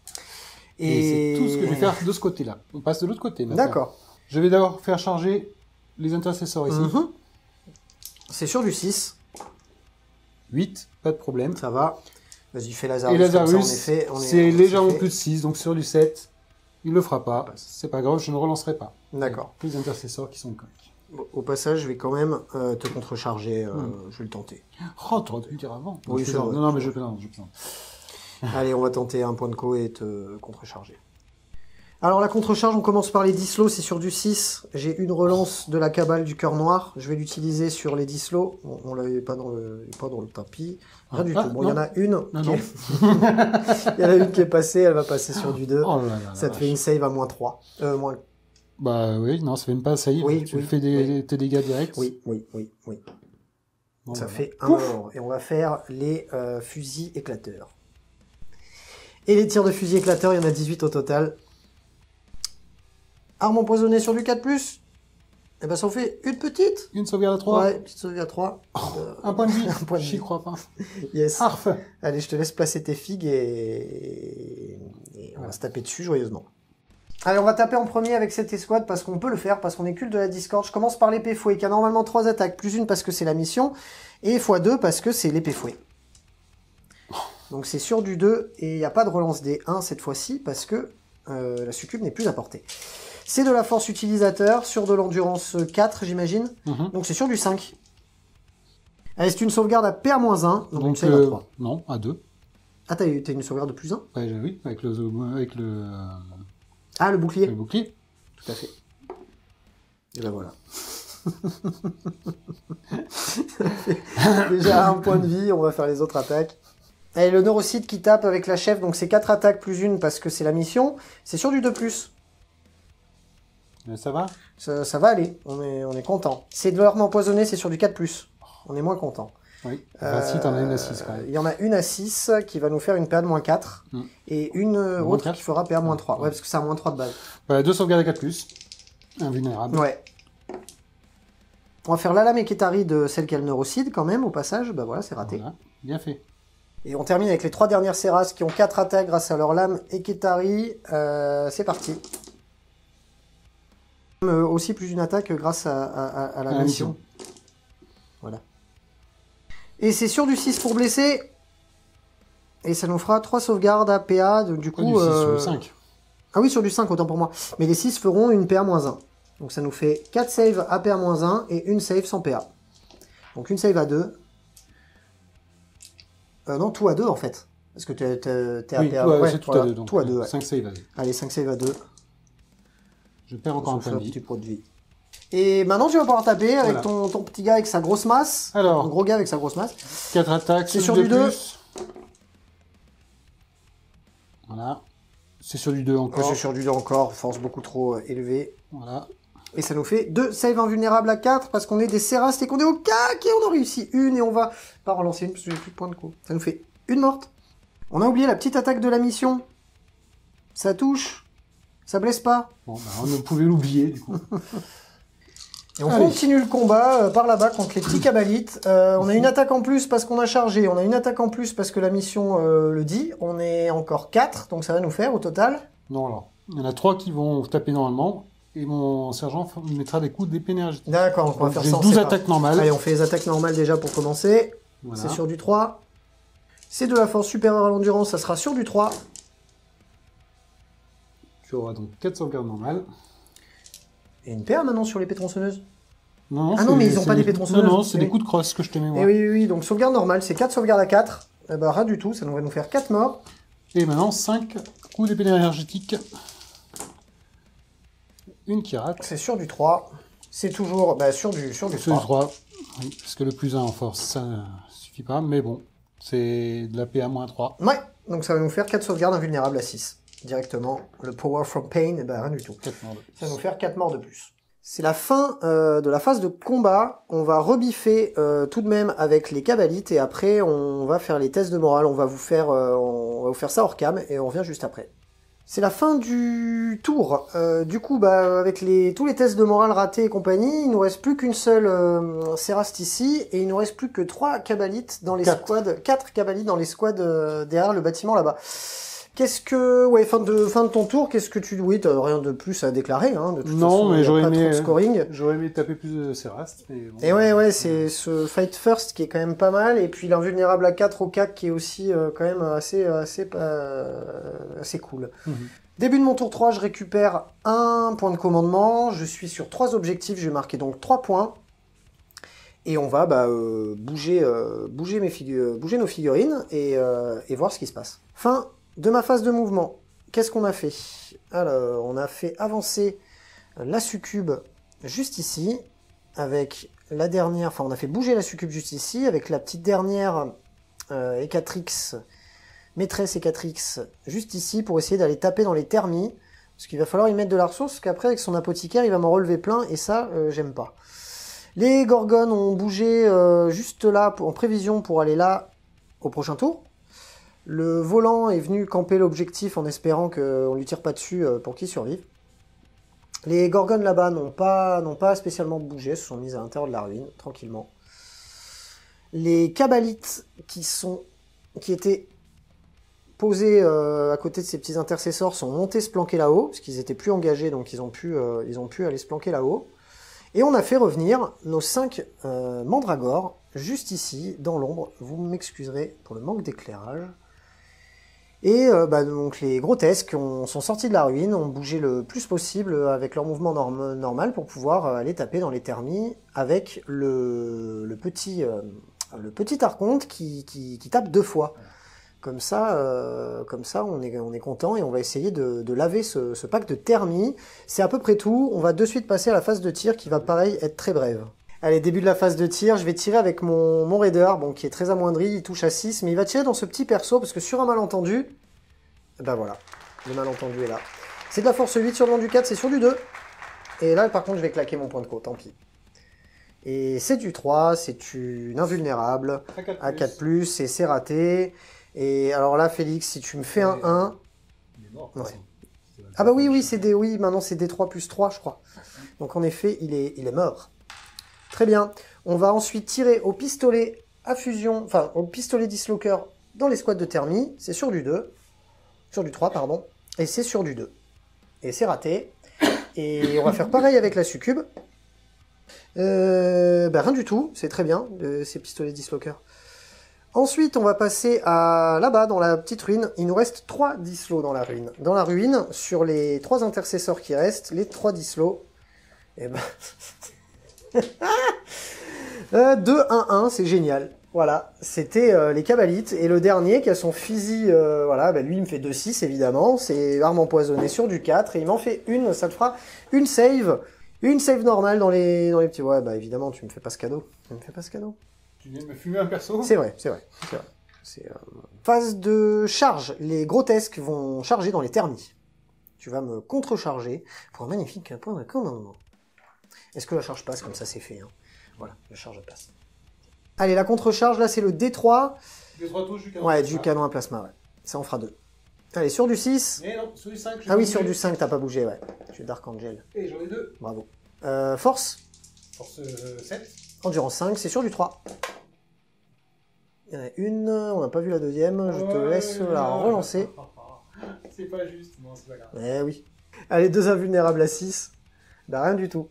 Et c'est tout ce que je vais faire de ce côté-là. On passe de l'autre côté maintenant. D'accord. Je vais d'abord faire charger les intercesseurs ici. C'est sur du 6. 8, pas de problème. Ça va. Vas-y, fais Lazarus. Et Lazarus, c'est légèrement plus de 6, donc sur du 7, il le fera pas. C'est pas grave, je ne relancerai pas. D'accord. Plus d'intercesseurs qui sont corrects. Bon, au passage, je vais quand même te contrecharger. Je vais le tenter. Oh, t'aurais dû le dire avant. Oui, c'est vrai. Non, non, mais je plaisante. Allez, on va tenter un point de co et te contrecharger. Alors la contrecharge, on commence par les dislots, c'est sur du 6. J'ai une relance de la cabale du cœur noir. Je vais l'utiliser sur les dislots. Bon, on l'avait pas dans le tapis. Rien du tout. Bon, il y en a une. Non, qui non. est... Il y en a une qui est passée, elle va passer sur du 2. Oh là là, Ça te fait une save à -3. Bah oui, non, ça fait même pas save. Oui, tu oui, fais tes dégâts directs. Oui. Bon, Ça voilà. fait un mort. Et on va faire les fusils éclateurs. Et les tirs de fusil éclateurs, il y en a 18 au total. Arme empoisonnée sur du 4+. Et ben ça en fait une petite. Une sauvegarde à 3. Ouais, petite sauvegarde à 3. Un point de vie. Un point de J'y vie. crois pas. Yes. Arf. Allez, je te laisse placer tes figues et on va se taper dessus joyeusement. Allez, on va taper en premier avec cette escouade parce qu'on peut le faire, parce qu'on est culte de la Discord. Je commence par l'épée fouet qui a normalement 3 attaques, plus une parce que c'est la mission, et x2 parce que c'est l'épée fouet. Donc c'est sur du 2, et il n'y a pas de relance des 1 cette fois-ci, parce que la succube n'est plus à portée. C'est de la force utilisateur, sur de l'endurance 4, j'imagine. Donc c'est sur du 5. Allez, c'est une sauvegarde à PA-1, donc c'est à 3. Non, à 2. Ah, t'as une sauvegarde de plus 1? Ouais, oui, avec le Ah, le bouclier. le bouclier. Tout à fait. Et ben voilà. Déjà un point de vie, on va faire les autres attaques. Allez, le neurocyte qui tape avec la chef, donc c'est 4 attaques plus une parce que c'est la mission. C'est sur du 2+. Ça va? Ça va aller, on est content. C'est de l'arme empoisonnée, c'est sur du 4+. On est moins content. Oui. Si t'en as une à 6 quand même. Il y en a une à 6 qui va nous faire une PA de -4 et une autre -4. qui fera PA -3. Ouais, parce que c'est un -3 de base. Voilà, 2 sauvegardes à 4+. Invulnérable. Ouais. On va faire la lame et Ketari de celle qui a le neurocide quand même au passage. Bah voilà, c'est raté. Voilà. Bien fait. Et on termine avec les 3 dernières Seras qui ont 4 attaques grâce à leur lame et Ketari. C'est parti. Aussi plus d'une attaque grâce à la mission. Voilà. Et c'est sur du 6 pour blesser. Et ça nous fera 3 sauvegardes à PA. Du coup, Du 6 sur le 5. Ah oui, sur du 5, autant pour moi. Mais les 6 feront une PA-1. Donc ça nous fait 4 saves à PA-1 et une save sans PA. Donc une save à 2. Non, tout à 2 en fait. Parce que t'es à Oui, PA. ouais, Ouais, c'est tout voilà, à 2. Donc, tout à 2, ouais. 5 save, vas-y. Allez, 5 saves à 2. Je perds encore un Ça fait point de un petit vie. point de vie. Et maintenant, tu vas pouvoir taper avec Voilà. ton petit gars avec sa grosse masse. Alors. Un gros gars avec sa grosse masse. 4 attaques, C'est sur du 2. Voilà. C'est sur du 2 encore. C'est sur du 2 encore, force beaucoup trop élevée. Voilà. Et ça nous fait 2 saves invulnérables à 4 parce qu'on est des Seras et qu'on est au cac et on en réussit une et on va pas relancer une parce que j'ai plus de points de coup. Ça nous fait une morte. On a oublié la petite attaque de la mission. Ça touche. Ça blesse pas. Bon, bah, on pouvait l'oublier du coup. Et on Allez. continue le combat par là-bas contre les petits cabalites. On a une attaque en plus parce qu'on a chargé. On a une attaque en plus parce que la mission le dit. On est encore 4, donc ça va nous faire au total. Non, alors. Il y en a 3 qui vont taper normalement. Et mon sergent mettra des coups d'épée énergétique. D'accord, donc on va faire J'ai ça en 12 séparé. attaques normales. Allez, on fait les attaques normales déjà pour commencer. Voilà. C'est sur du 3. C'est de la force supérieure à l'endurance, ça sera sur du 3. Tu auras donc 4 sauvegardes normales. Et une paire maintenant sur l'épée tronçonneuse. Non, Ah non, mais ils ont pas d'épée tronçonneuse. Non, non, c'est Oui. des coups de crosse que je te mets moi. Et oui, oui, oui, donc sauvegarde normale, c'est 4 sauvegardes à 4. Eh ben, rien du tout, ça va nous faire 4 morts. Et maintenant, 5 coups d'épée énergétique. Une qui rate. C'est sur du 3. C'est toujours sur du 3. Sur du 3. Oui, parce que le plus 1 en force, ça ne suffit pas, mais bon, c'est de la PA-3. Ouais, donc ça va nous faire 4 sauvegardes invulnérables à 6. Directement, le Power from Pain, rien du tout. 4 morts de plus. Ça va nous faire 4 morts de plus. C'est la fin de la phase de combat. On va rebiffer tout de même avec les cabalites et après on va faire les tests de morale. On va vous faire ça hors cam et on revient juste après. C'est la fin du tour. Du coup, avec tous les tests de morale ratés et compagnie, il nous reste plus qu'une seule Serast ici et il nous reste plus que 3 cabalites dans les squads, 4 cabalites dans les squads derrière le bâtiment là-bas. Qu'est-ce que... Ouais, fin de ton tour, qu'est-ce que tu... Oui, t'as rien de plus à déclarer, hein, de toute façon, mais j'aurais pas trop de scoring. J'aurais aimé taper plus de Serast, mais bon. Et ouais, c'est ce Fight First qui est quand même pas mal, et puis l'invulnérable à 4 au CAC qui est aussi quand même assez cool. Début de mon tour 3, je récupère un point de commandement, je suis sur 3 objectifs, je vais marquer donc 3 points. Et on va bouger nos figurines et voir ce qui se passe. Fin de ma phase de mouvement. Qu'est-ce qu'on a fait? Alors, on a fait avancer la succube juste ici, avec la dernière, enfin on a fait bouger la succube juste ici, avec la petite dernière Ecatrix, maîtresse Ecatrix, juste ici, pour essayer d'aller taper dans les thermies, parce qu'il va falloir y mettre de la ressource, parce qu'après avec son apothicaire, il va m'en relever plein, et ça, j'aime pas. Les Gorgones ont bougé juste là, en prévision pour aller là au prochain tour. Le volant est venu camper l'objectif en espérant qu'on lui tire pas dessus pour qu'il survive. Les Gorgones là-bas n'ont pas spécialement bougé, se sont mis à l'intérieur de la ruine, tranquillement. Les Cabalites qui étaient posés à côté de ces petits intercesseurs sont montés se planquer là-haut, parce qu'ils étaient plus engagés, donc ils ont pu aller se planquer là-haut. Et on a fait revenir nos 5 mandragores, juste ici, dans l'ombre. Vous m'excuserez pour le manque d'éclairage. Et donc les grotesques sont sortis de la ruine, ont bougé le plus possible avec leur mouvement normal pour pouvoir aller taper dans les thermies avec le petit archonte qui tape 2 fois. Comme ça, on est content et on va essayer de laver ce pack de thermie. C'est à peu près tout. On va de suite passer à la phase de tir qui va pareil être très brève. Allez, début de la phase de tir, je vais tirer avec mon raider, qui est très amoindri, il touche à 6, mais il va tirer dans ce petit perso parce que sur un malentendu, voilà, le malentendu est là. C'est de la force 8 sur le long du 4, c'est sur du 2. Et là, par contre, je vais claquer mon point de côte, tant pis. Et c'est du 3, c'est une invulnérable, à 4+, et c'est raté. Et alors là, Félix, si tu me fais un 1... Il est mort. Non, ah bah oui, maintenant c'est D3 plus 3, je crois. Donc en effet, il est mort. Très bien. On va ensuite tirer au pistolet à fusion, enfin au pistolet dislocker dans les squads de thermie. C'est sur du 2. Sur du 3, pardon. Et c'est sur du 2. Et c'est raté. Et on va faire pareil avec la succube. Rien du tout. C'est très bien, ces pistolets dislocker. Ensuite, on va passer à là-bas, dans la petite ruine. Il nous reste 3 dislos dans la ruine. Dans la ruine, sur les 3 intercesseurs qui restent, les 3 dislos... 2-1-1, c'est génial. Voilà, c'était les Cabalites. Et le dernier, qui a son fusil, lui, il me fait 2-6, évidemment. C'est arme empoisonnée sur du 4. Et il m'en fait une, ça te fera une save. Une save normale dans les petits... Ouais, évidemment, tu me fais pas ce cadeau. Tu viens de me fumer un perso? C'est vrai. Phase de charge. Les grotesques vont charger dans les thermies. Tu vas me contre-charger pour un magnifique point de commandement. Est-ce que la charge passe? Comme ça, c'est fait. Hein. Voilà, la charge passe. Allez, la contre-charge, là, c'est le D3. D3 touche du canon. Ouais, du canon à plasma, ouais. Ça en fera 2. Allez, sur du 6. Mais non, sur du 5. Ah oui, sur du 5, t'as pas bougé, ouais. Tu es Dark Angel. Et j'en ai 2. Bravo. Force. Force 7. Endurance 5, c'est sur du 3. Il y en a une, on n'a pas vu la deuxième, je te laisse la relancer. C'est pas juste, non, c'est pas grave. Eh oui. Allez, 2 invulnérables à 6. Rien du tout.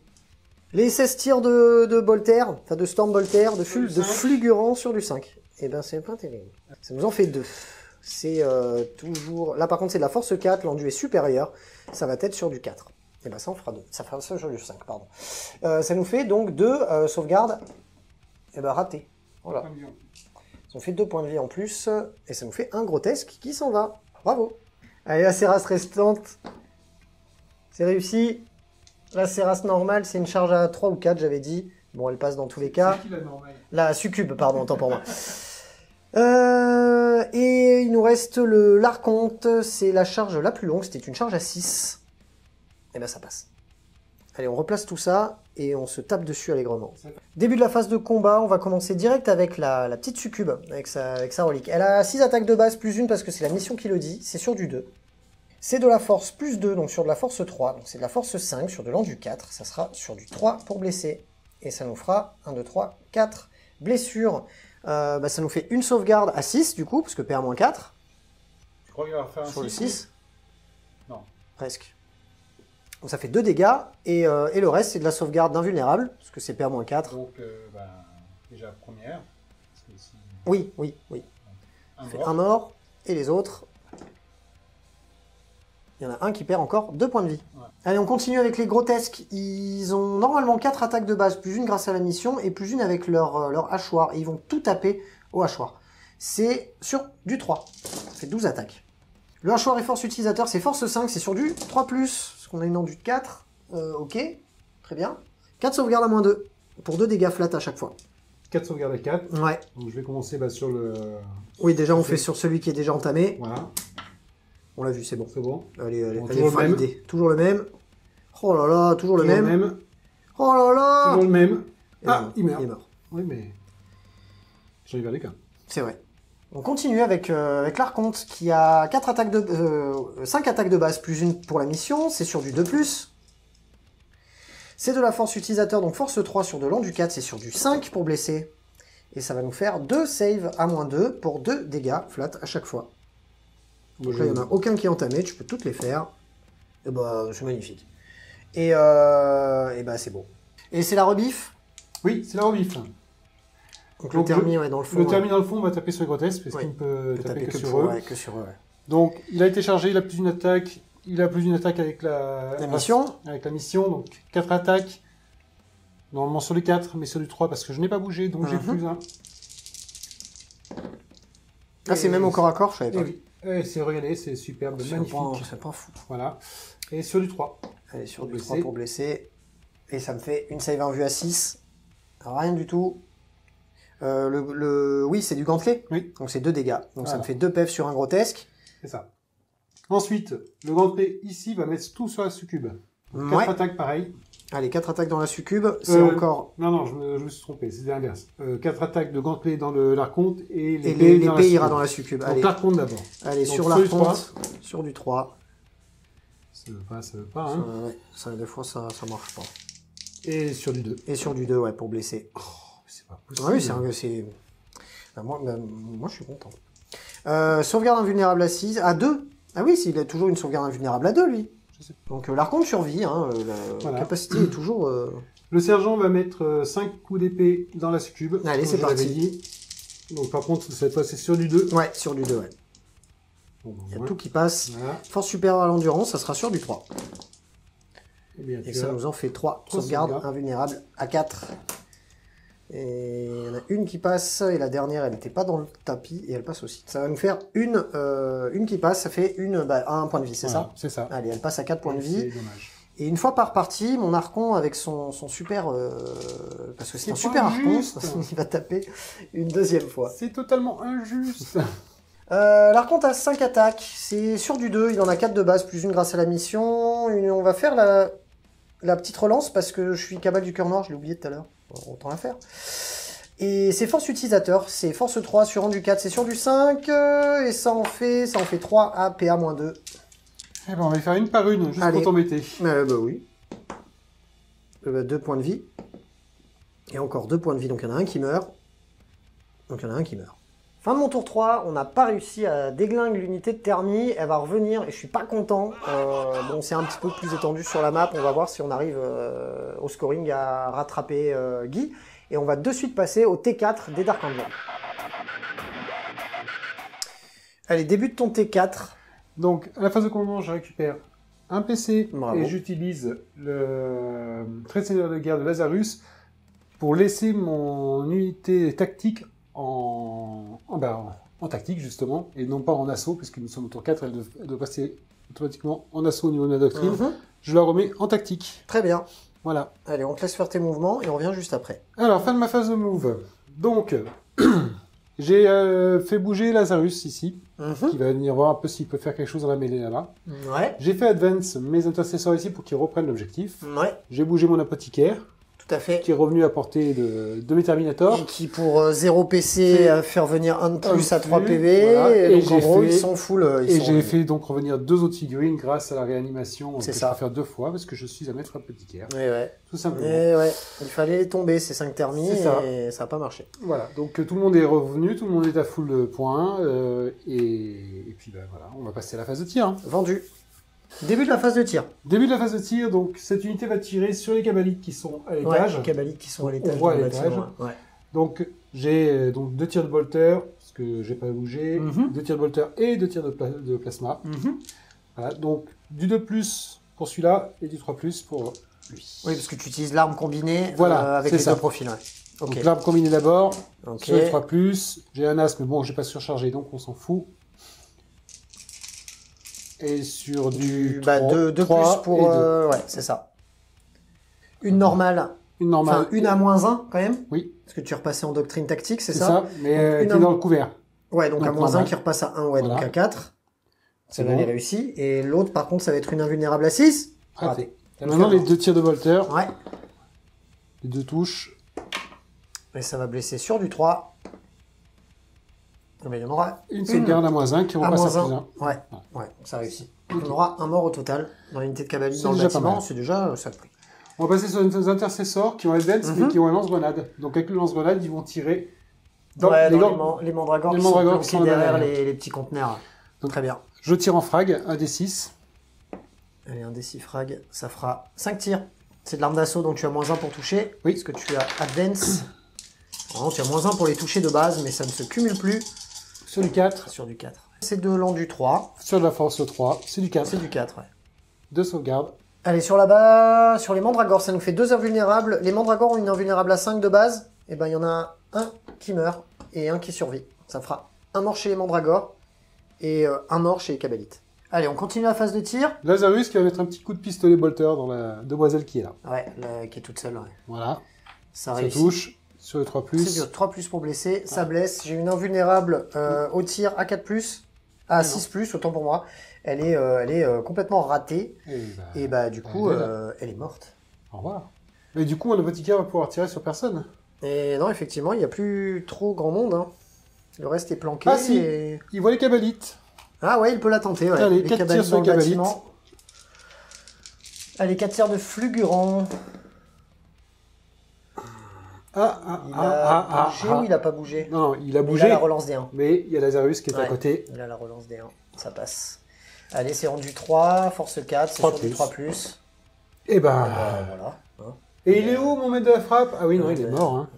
Les 16 tirs de Bolter, enfin de Storm Bolter, de Fulgurant sur du 5. C'est pas terrible. Ça nous en fait 2. C'est toujours... Là par contre c'est de la force 4, l'enduit est supérieur. Ça va être sur du 4. Ça en fera 2. Ça fera ça sur du 5, pardon. Ça nous fait donc 2 sauvegardes ratées. Voilà. Ça nous fait 2 points de vie en plus. Et ça nous fait un grotesque qui s'en va. Bravo. Allez, la Serast restante. C'est réussi. La Céras normale, c'est une charge à 3 ou 4, j'avais dit. Bon, elle passe dans tous les cas. C'est qui la normale? La succube, pardon, autant pour moi. Et il nous reste l'Archonte, c'est la charge la plus longue, c'était une charge à 6. Et ben ça passe. Allez, on replace tout ça et on se tape dessus allègrement. Début de la phase de combat, on va commencer direct avec la petite succube, avec sa relique. Elle a 6 attaques de base plus une parce que c'est la mission qui le dit, c'est sur du 2. C'est de la force plus 2, donc sur de la force 3, donc c'est de la force 5, sur de l'endu 4, ça sera sur du 3 pour blesser. Et ça nous fera 1, 2, 3, 4 blessures. Ça nous fait une sauvegarde à 6 du coup, parce que PA-4. Tu crois qu'il va faire un Sur le 6? 6. Non. Presque. Donc ça fait 2 dégâts, et le reste c'est de la sauvegarde d'invulnérable, parce que c'est PA-4. Donc, déjà première. Parce que si... Oui. Un Ça fait mort. un mort, et les autres... Il y en a un qui perd encore 2 points de vie. Ouais. Allez, on continue avec les grotesques. Ils ont normalement 4 attaques de base, plus une grâce à la mission, et plus une avec leur hachoir. Et ils vont tout taper au hachoir. C'est sur du 3. Ça fait 12 attaques. Le hachoir et force utilisateur, c'est force 5, c'est sur du 3+, parce qu'on a une enduit de 4. Ok, très bien. 4 sauvegardes à moins 2, pour 2 dégâts flat à chaque fois. 4 sauvegardes à 4. Ouais. Donc je vais commencer sur le... Oui, déjà on fait sur celui qui est déjà entamé. Voilà, On l'a vu, c'est bon. c'est bon. Allez, Bon, allez, toujours le validé. Toujours le même. Oh là là, toujours le Toujours même. Oh là là. Toujours le même. Et Ah, non, il meurt. Il est mort. Oui, mais... J'arrive à les cas. C'est vrai. On continue avec l'Archonte qui a 5 attaques de base plus une pour la mission. C'est sur du 2+. C'est de la force utilisateur, donc force 3 sur de l'endu 4, c'est sur du 5 pour blesser. Et ça va nous faire 2 saves à moins 2 pour 2 dégâts flat à chaque fois. Donc là, il n'y en a aucun qui est entamé, tu peux toutes les faire. Et bah, c'est magnifique. Et bah, c'est beau. Et c'est la rebiffe. Oui, c'est la rebiffe. Donc, Donc, le termi, ouais, dans le fond. Le termi dans le fond, on va taper sur les grotesques, parce Ouais. qu'il ne peut peut taper que sur pour- eux. ouais, que sur eux. Ouais. Donc, il a été chargé, il a plus une attaque. Il a plus une attaque avec la mission. Avec la mission, donc 4 attaques. Normalement sur les 4, mais sur du 3 parce que je n'ai pas bougé, donc j'ai plus 1. Ah, c'est même au corps à corps, je savais pas. Oui, et c'est regardez, c'est superbe, magnifique. C'est pas fou. Voilà. Et sur du 3. Allez, sur Pour du 3 blesser. pour blesser. Et ça me fait une save en vue à 6. Rien du tout. Oui, c'est du gantelet. Oui, Donc c'est 2 dégâts. Donc ça Voilà. me fait 2 PF sur un grotesque. c'est ça. Ensuite, le grand P ici va mettre tout sur la succube. 4 Ouais. attaques pareil. Allez, 4 attaques dans la succube. C'est encore... Non, je me suis trompé, c'est l'inverse. 4 attaques de gantelet dans l'Archonte et Et l'épée dans la l'épée ira succube. dans la succube. Donc Allez, l'Archonte d'abord. allez Donc, sur sur du l'Archonte. Sur du 3. Ça veut pas, hein. Ouais, ça, des fois, ça marche pas. Et sur du 2. Et sur du 2, ouais, pour blesser. C'est pas possible. Ah oui, c'est... moi, je suis content. Sauvegarde invulnérable à 6. À 2. Ah oui, il a toujours une sauvegarde invulnérable à 2, lui. Je sais. Donc l'Archonte survit. Hein, la Voilà. capacité est toujours... Le sergent va mettre 5 coups d'épée dans la succube. Allez, comme c'est je l'avais parti. dit. Donc par contre, cette fois c'est sur du 2. Ouais, sur du 2, ouais. Bon, Il y a voilà. tout qui passe. Voilà. Force supérieure à l'endurance, ça sera sur du 3. Et bien, Et tu ça as- nous en fait 3 Trois sauvegardes sauvegardes. invulnérables à 4. Et il y en a une qui passe, et la dernière, elle n'était pas dans le tapis, et elle passe aussi. Ça va nous faire une qui passe, ça fait un point de vie, c'est Voilà, c'est ça. ça? Allez, elle passe à 4 points de C'est vie. dommage. Et une fois par partie, mon Archon, avec son super... parce que c'est un C'est super pas Archon, juste. il va taper une deuxième fois. C'est totalement injuste. L'Archonte a 5 attaques, c'est sur du 2, il en a 4 de base, plus une grâce à la mission. On va faire la petite relance, parce que je suis cabal du cœur noir, je l'ai oublié tout à l'heure. Bon, autant la faire. Et c'est force utilisateur, c'est force 3 sur un du 4, c'est sur du 5, et ça en fait 3 à PA-2. Eh ben, on va y faire une par une, juste Allez. pour t'embêter. Bah oui. 2 points de vie. Et encore 2 points de vie, donc il y en a un qui meurt. Donc il y en a un qui meurt. Fin de mon tour 3, on n'a pas réussi à déglinguer l'unité de Thermi, elle va revenir et je suis pas content. Bon, c'est un petit peu plus étendu sur la map, on va voir si on arrive au scoring à rattraper Guy. Et on va de suite passer au T4 des Dark Angels. Allez, débute ton T4. Donc, à la phase de commandement, je récupère un PC Bravo. et j'utilise le trait de seigneur de guerre de Lazarus pour laisser mon unité tactique en tactique, justement, et non pas en assaut, puisque nous sommes au tour 4, elle doit passer automatiquement en assaut au niveau de la doctrine. je la remets en tactique. Très bien. Voilà. Allez, on te laisse faire tes mouvements et on revient juste après. Alors, fin de ma phase de move. Donc, j'ai fait bouger Lazarus ici, qui va venir voir un peu s'il peut faire quelque chose dans la mêlée là-bas. Ouais. J'ai fait advance mes intercesseurs ici pour qu'ils reprennent l'objectif. Ouais, J'ai bougé mon apothicaire, tout à fait. qui est revenu à portée de mes Terminators. Et qui pour 0 PC fait revenir 1 de plus à 3 PV. Voilà. Et donc Et en gros, j'ai fait- ils sont full. Et j'ai fait donc revenir 2 autres figurines grâce à la réanimation. C'est que ça. je peux faire 2 fois parce que je suis un maître apothicaire. Ouais. Tout simplement. Et ouais, il fallait tomber ces 5 thermis C'est ça. et ça n'a pas marché. Voilà, donc tout le monde est revenu, tout le monde est à full point, et puis ben, voilà, on va passer à la phase de tir. Hein. Vendu. Début de la phase de tir. Début de la phase de tir, donc cette unité va tirer sur les cabalites qui sont à l'étage. Les cabalites qui sont à l'étage. On voit du à l'étage. bâtiment, ouais. Donc j'ai donc 2 tirs de bolter, parce que j'ai pas bougé, 2 tirs de bolter et 2 tirs de plasma. Voilà, donc du 2+, pour celui-là, et du 3+, pour lui. Oui, parce que tu utilises l'arme combinée Voilà, avec c'est les ça. deux profils. Ouais. Ok. Donc l'arme combinée d'abord, Ok. sur le 3+, j'ai un as, mais bon, j'ai pas surchargé, donc on s'en fout. Et sur du 2 plus 3 pour... et 2. ouais, c'est ça. Une normale. Une normale. Enfin, une à -1 quand même. Oui, Parce que tu repasses en doctrine tactique, c'est c'est ça, ça, mais Donc, qui est dans le couvert. Ouais, donc à Donc, -1 normal. qui repasse à 1, ouais, donc Voilà. à 4. C'est Celle-là, bon. elle est réussie. Et l'autre, par contre, ça va être une invulnérable à 6. Raté. Et maintenant, les 2 tirs de bolter, Ouais. les 2 touches. Et ça va blesser sur du 3. Eh ben, il y en aura Une sauvegarde à -1 qui à repasse à -1. +1. Ouais, ouais, ça réussit. On aura un mort au total dans l'unité de cavalerie C'est dans le déjà pas bâtiment. mal. C'est déjà ça de prix. On va passer sur les intercesseurs qui ont advance, mais qui ont un lance-grenade. Donc avec le lance-grenade, ils vont tirer dans Ouais, les dans gants. les mandragores les qui sont mandragores qui planqués sont derrière derrière. les petits conteneurs. Donc, Très bien. Je tire en frag, un D6. Allez, un D6 frag, ça fera 5 tirs. C'est de l'arme d'assaut, donc tu as -1 pour toucher. Oui. Parce que tu as advance. Non, tu as -1 pour les toucher de base, mais ça ne se cumule plus Sur du 4, sur du 4. C'est de l'an du 3. sur de la force 3, c'est du 4. C'est du 4, ouais. 2 sauvegardes. Allez, sur là-bas, sur les mandragores, ça nous fait 2 invulnérables. Les mandragores ont une invulnérable à 5 de base. Et ben, il y en a un qui meurt et un qui survit. Ça fera un mort chez les mandragores et un mort chez les cabalites. Allez, on continue la phase de tir. Lazarus qui va mettre un petit coup de pistolet bolter dans la demoiselle qui est là. Ouais, qui est toute seule, ouais. Voilà. Ça Ça réussit. touche. Sur le 3+. C'est du 3 plus pour blesser, ça blesse. J'ai une invulnérable au tir à 4 plus, à 6 plus, autant pour moi. Elle est complètement ratée. Et bah du coup, elle est morte. Au revoir. Mais du coup, mon apothicaire va pouvoir tirer sur personne. Et non, effectivement, il n'y a plus trop grand monde. Hein. Le reste est planqué. Ah si. et- Il voit les cabalites. Ah ouais, il peut la tenter. Ouais. Allez, Les 4 cabalites tirs sur dans les le cabalites. bâtiment. Allez, 4 tirs de flugurant. Il a bougé ou il a pas bougé? Non, il a Il bougé. a la relance des 1. Mais il y a Lazarus qui est à Ouais. côté. Il a la relance des 1. Ça passe. Allez, c'est rendu 3, force 4, c'est 3 sur du plus. 3 plus. Et ben. Voilà. Hein. Et il est où mon maître de la frappe? Ah oui, non, il est mort. Hein.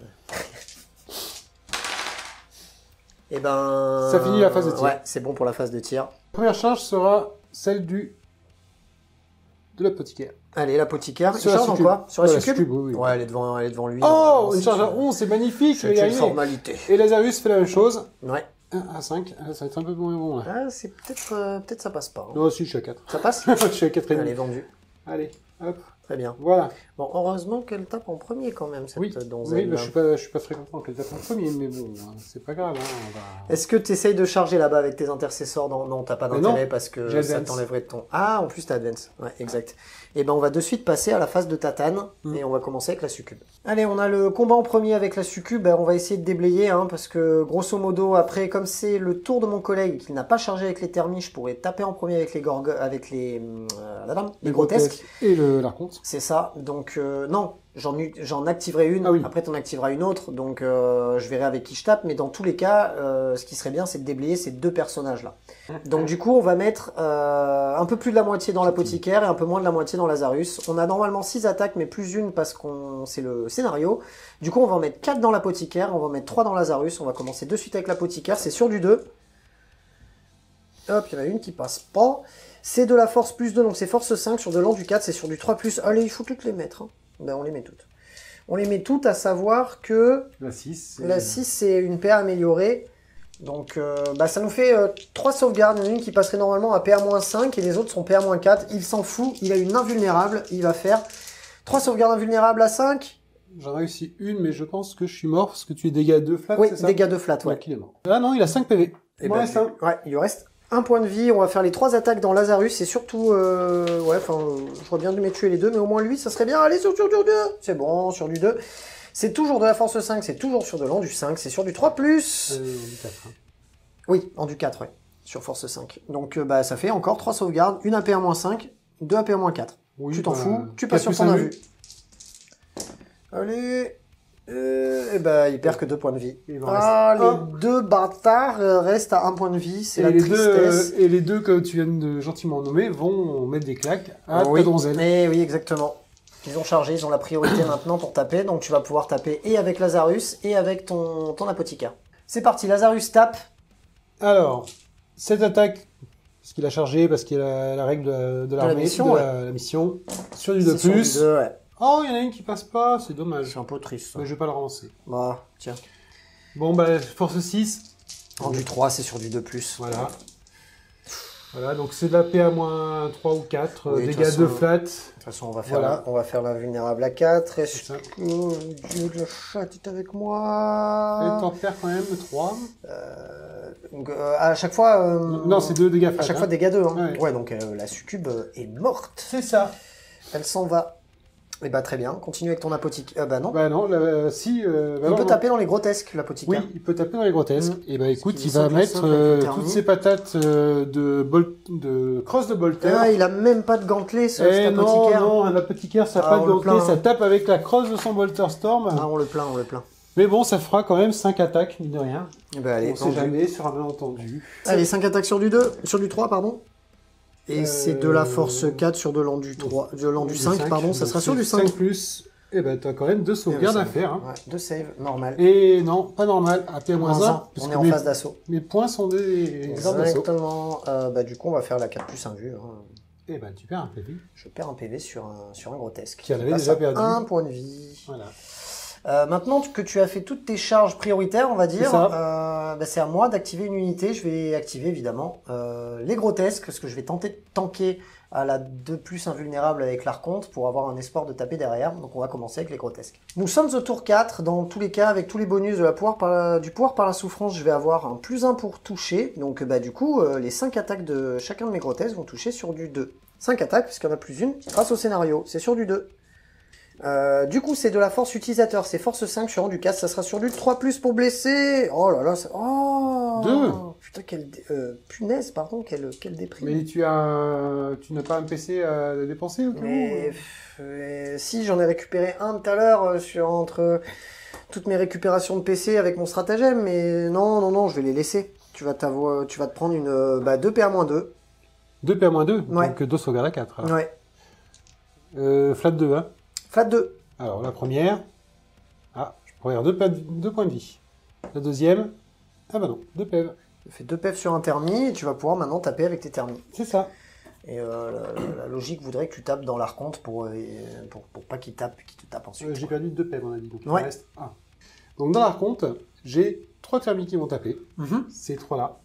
Et ben. Ça finit la phase de tir. Ouais, c'est bon pour la phase de tir. La première charge sera celle de l'apothicaire. Allez, l'apothicaire. Il Sur la charge en succube. quoi? Sur la Ouais, la succube? succube, oui, oui. Ouais, elle est devant lui. Oh, normalement, une si charge tu à veux. 11, c'est magnifique. je vais y C'est une arriver. formalité. Et Lazarus fait la même chose. Ouais. 1 à 5. Ah, ça va être un peu moins bon là. Ah, c'est peut-être ça passe pas. Hein. Non, si, je suis à 4. Ça passe? Je suis à 4,5. Elle est vendue. Allez, hop. Très bien. Voilà. Bon, heureusement qu'elle tape en premier quand même, cette Oui, donzelle. oui bah, je suis pas très content qu'elle tape en premier, mais bon, hein, c'est pas grave. Hein, on va... Est-ce que tu essayes de charger là-bas avec tes intercesseurs? Non, t'as pas Mais d'intérêt non, parce que j'ai ça advance. t'enlèverait de ton... Ah, en plus t'as advance. Ouais, exact. Et ben on va de suite passer à la phase de tatane et on va commencer avec la succube. Allez, on a le combat en premier avec la succube. Ben, on va essayer de déblayer hein, parce que grosso modo, après, comme c'est le tour de mon collègue qui n'a pas chargé avec les thermis, je pourrais taper en premier avec les grotesques. Et l'archonte. C'est ça, donc non, j'en activerai une, Ah oui. après t'en activeras une autre, donc je verrai avec qui je tape, mais dans tous les cas, ce qui serait bien, c'est de déblayer ces deux personnages-là. Donc du coup, on va mettre un peu plus de la moitié dans l'apothicaire et un peu moins de la moitié dans Lazarus. On a normalement 6 attaques, mais plus une parce qu'on c'est le scénario. Du coup, on va en mettre 4 dans l'apothicaire, on va en mettre 3 dans Lazarus, on va commencer de suite avec l'apothicaire, c'est sur du 2. Hop, il y en a une qui passe pas. C'est de la force plus 2, donc c'est force 5. Sur de l'an du 4, c'est sur du 3 plus. Allez, il faut toutes les mettre. Hein. Ben, on les met toutes. On les met toutes, à savoir que La 6. la 6, c'est une paire améliorée. Donc ça nous fait 3 sauvegardes. Il y en a une qui passerait normalement à PA-5 et les autres sont PA-4. Il s'en fout, il a une invulnérable. Il va faire 3 sauvegardes invulnérables à 5. J'en ai réussi une, mais je pense que je suis mort parce que tu es dégâts 2 flat, Oui, c'est ça? dégâts de flat, ouais. Donc il est mort. Ah non, il a 5 PV. Et Il reste un. ouais, il lui reste un point de vie. On va faire les 3 attaques dans Lazarus. Et surtout, j'aurais bien dû me tuer les 2, mais au moins lui, ça serait bien. Allez, sur du 2. C'est bon, sur du 2. C'est toujours de la force 5, c'est toujours sur de l'endu 5, c'est sur du 3+. Du 4, hein. Oui, endu 4, ouais, sur force 5. Donc ça fait encore 3 sauvegardes, une AP1-5, 2 AP1-4. Oui, tu t'en bah, fous, tu passes sur ton invu. Allez, il perd que 2 points de vie. Il va rester les 2 bâtards restent à 1 point de vie, c'est la tristesse. Et les deux que tu viens de gentiment nommer vont mettre des claques à oui. ta donzelle. Eh oui, exactement. Ils ont chargé, ils ont la priorité maintenant pour taper, donc tu vas pouvoir taper et avec Lazarus et avec ton apothicaire. C'est parti, Lazarus tape. Alors, cette attaque, parce qu'il a chargé, parce qu'il a la règle de l'armée, la mission, sur du 2+. Sur du 2, ouais. Oh, il y en a une qui passe pas, c'est dommage. C'est un peu triste. Mais je vais pas le relancer. Bah, tiens. Bon, force 6. En du 3, c'est sur du 2+. Voilà. Voilà, donc c'est de la PA-3 ou 4, Oui, dégâts 2 flat. De toute façon, on va faire l'invulnérable à 4. Est-ce que Dieu de chat est avec moi? Et t'en perds quand même 3. À chaque fois... non, c'est 2 dégâts flat. À chaque fois, dégâts 2. Hein. Ouais. Ouais, donc la succube est morte. C'est ça. Elle s'en va. Eh bah très bien, continue avec ton apothique. Non. Bah non, si... il peut taper dans les grotesques, l'apothique. Oui, il peut taper dans les grotesques. Et bah écoute, il va simple, mettre simple, toutes ses patates de crosse de bolter. Ah, il a même pas de gantelet, cet apothicaire. Non, un apothicaire, ça n'a pas de gantelet, ça tape avec la crosse de son bolter storm. Ah, on le plaint. Mais bon, ça fera quand même 5 attaques, mine de rien. Eh ben, allez, on sait jamais, sur un malentendu. Allez, 5 attaques sur du 2, sur du 3, pardon. Et c'est de la force 4 sur de l'endu 3, de l'endu 5, pardon, ça sera sur du 5. 5+, et ben t'as quand même 2 sauvegardes à faire. Hein. Ouais, 2 saves, normal. Et non, pas normal, AP-1. On est en phase d'assaut. Mes points sont des armes d'assaut. Exactement. Du coup, on va faire la 4+1 vue. Hein. Et ben tu perds un PV. Je perds un PV sur un grotesque. Qui en avait déjà perdu. Un point de vie. Voilà. Maintenant que tu as fait toutes tes charges prioritaires, on va dire, c'est à moi d'activer une unité. Je vais activer évidemment les grotesques, parce que je vais tenter de tanker à la 2+ invulnérable avec l'archonte pour avoir un espoir de taper derrière. Donc on va commencer avec les grotesques. Nous sommes au tour 4, dans tous les cas, avec tous les bonus de du pouvoir par la souffrance, je vais avoir un +1 pour toucher. Donc du coup, les 5 attaques de chacun de mes grotesques vont toucher sur du 2. 5 attaques, puisqu'il y en a plus une, grâce au scénario, c'est sur du 2. Du coup, c'est de la force utilisateur, c'est force 5 sur du 4, ça sera sur du 3+ pour blesser. Oh là là, oh 2. Putain, quelle punaise, pardon, quelle déprime. Mais tu n'as pas un PC à dépenser ou si, j'en ai récupéré un tout à l'heure entre toutes mes récupérations de PC avec mon stratagème, mais non, je vais les laisser. Tu vas te prendre une 2 PA-2. 2 PA-2, ouais. Donc 2 sauvegardes à 4. Alors. Ouais. Flat 2, hein. Flat 2. Alors, la première... Ah, je pourrais avoir 2 points de vie. La deuxième... Ah bah non, 2 PEV. Tu fais 2 PEV sur un thermi, et tu vas pouvoir maintenant taper avec tes thermis. C'est ça. Et la logique voudrait que tu tapes dans l'archonte pour pas qu'il te tape ensuite. J'ai perdu 2 PEV, on a dit. Donc, ouais. il reste 1. Donc, dans l'archonte, j'ai 3 thermis qui vont taper. Ces 3-là,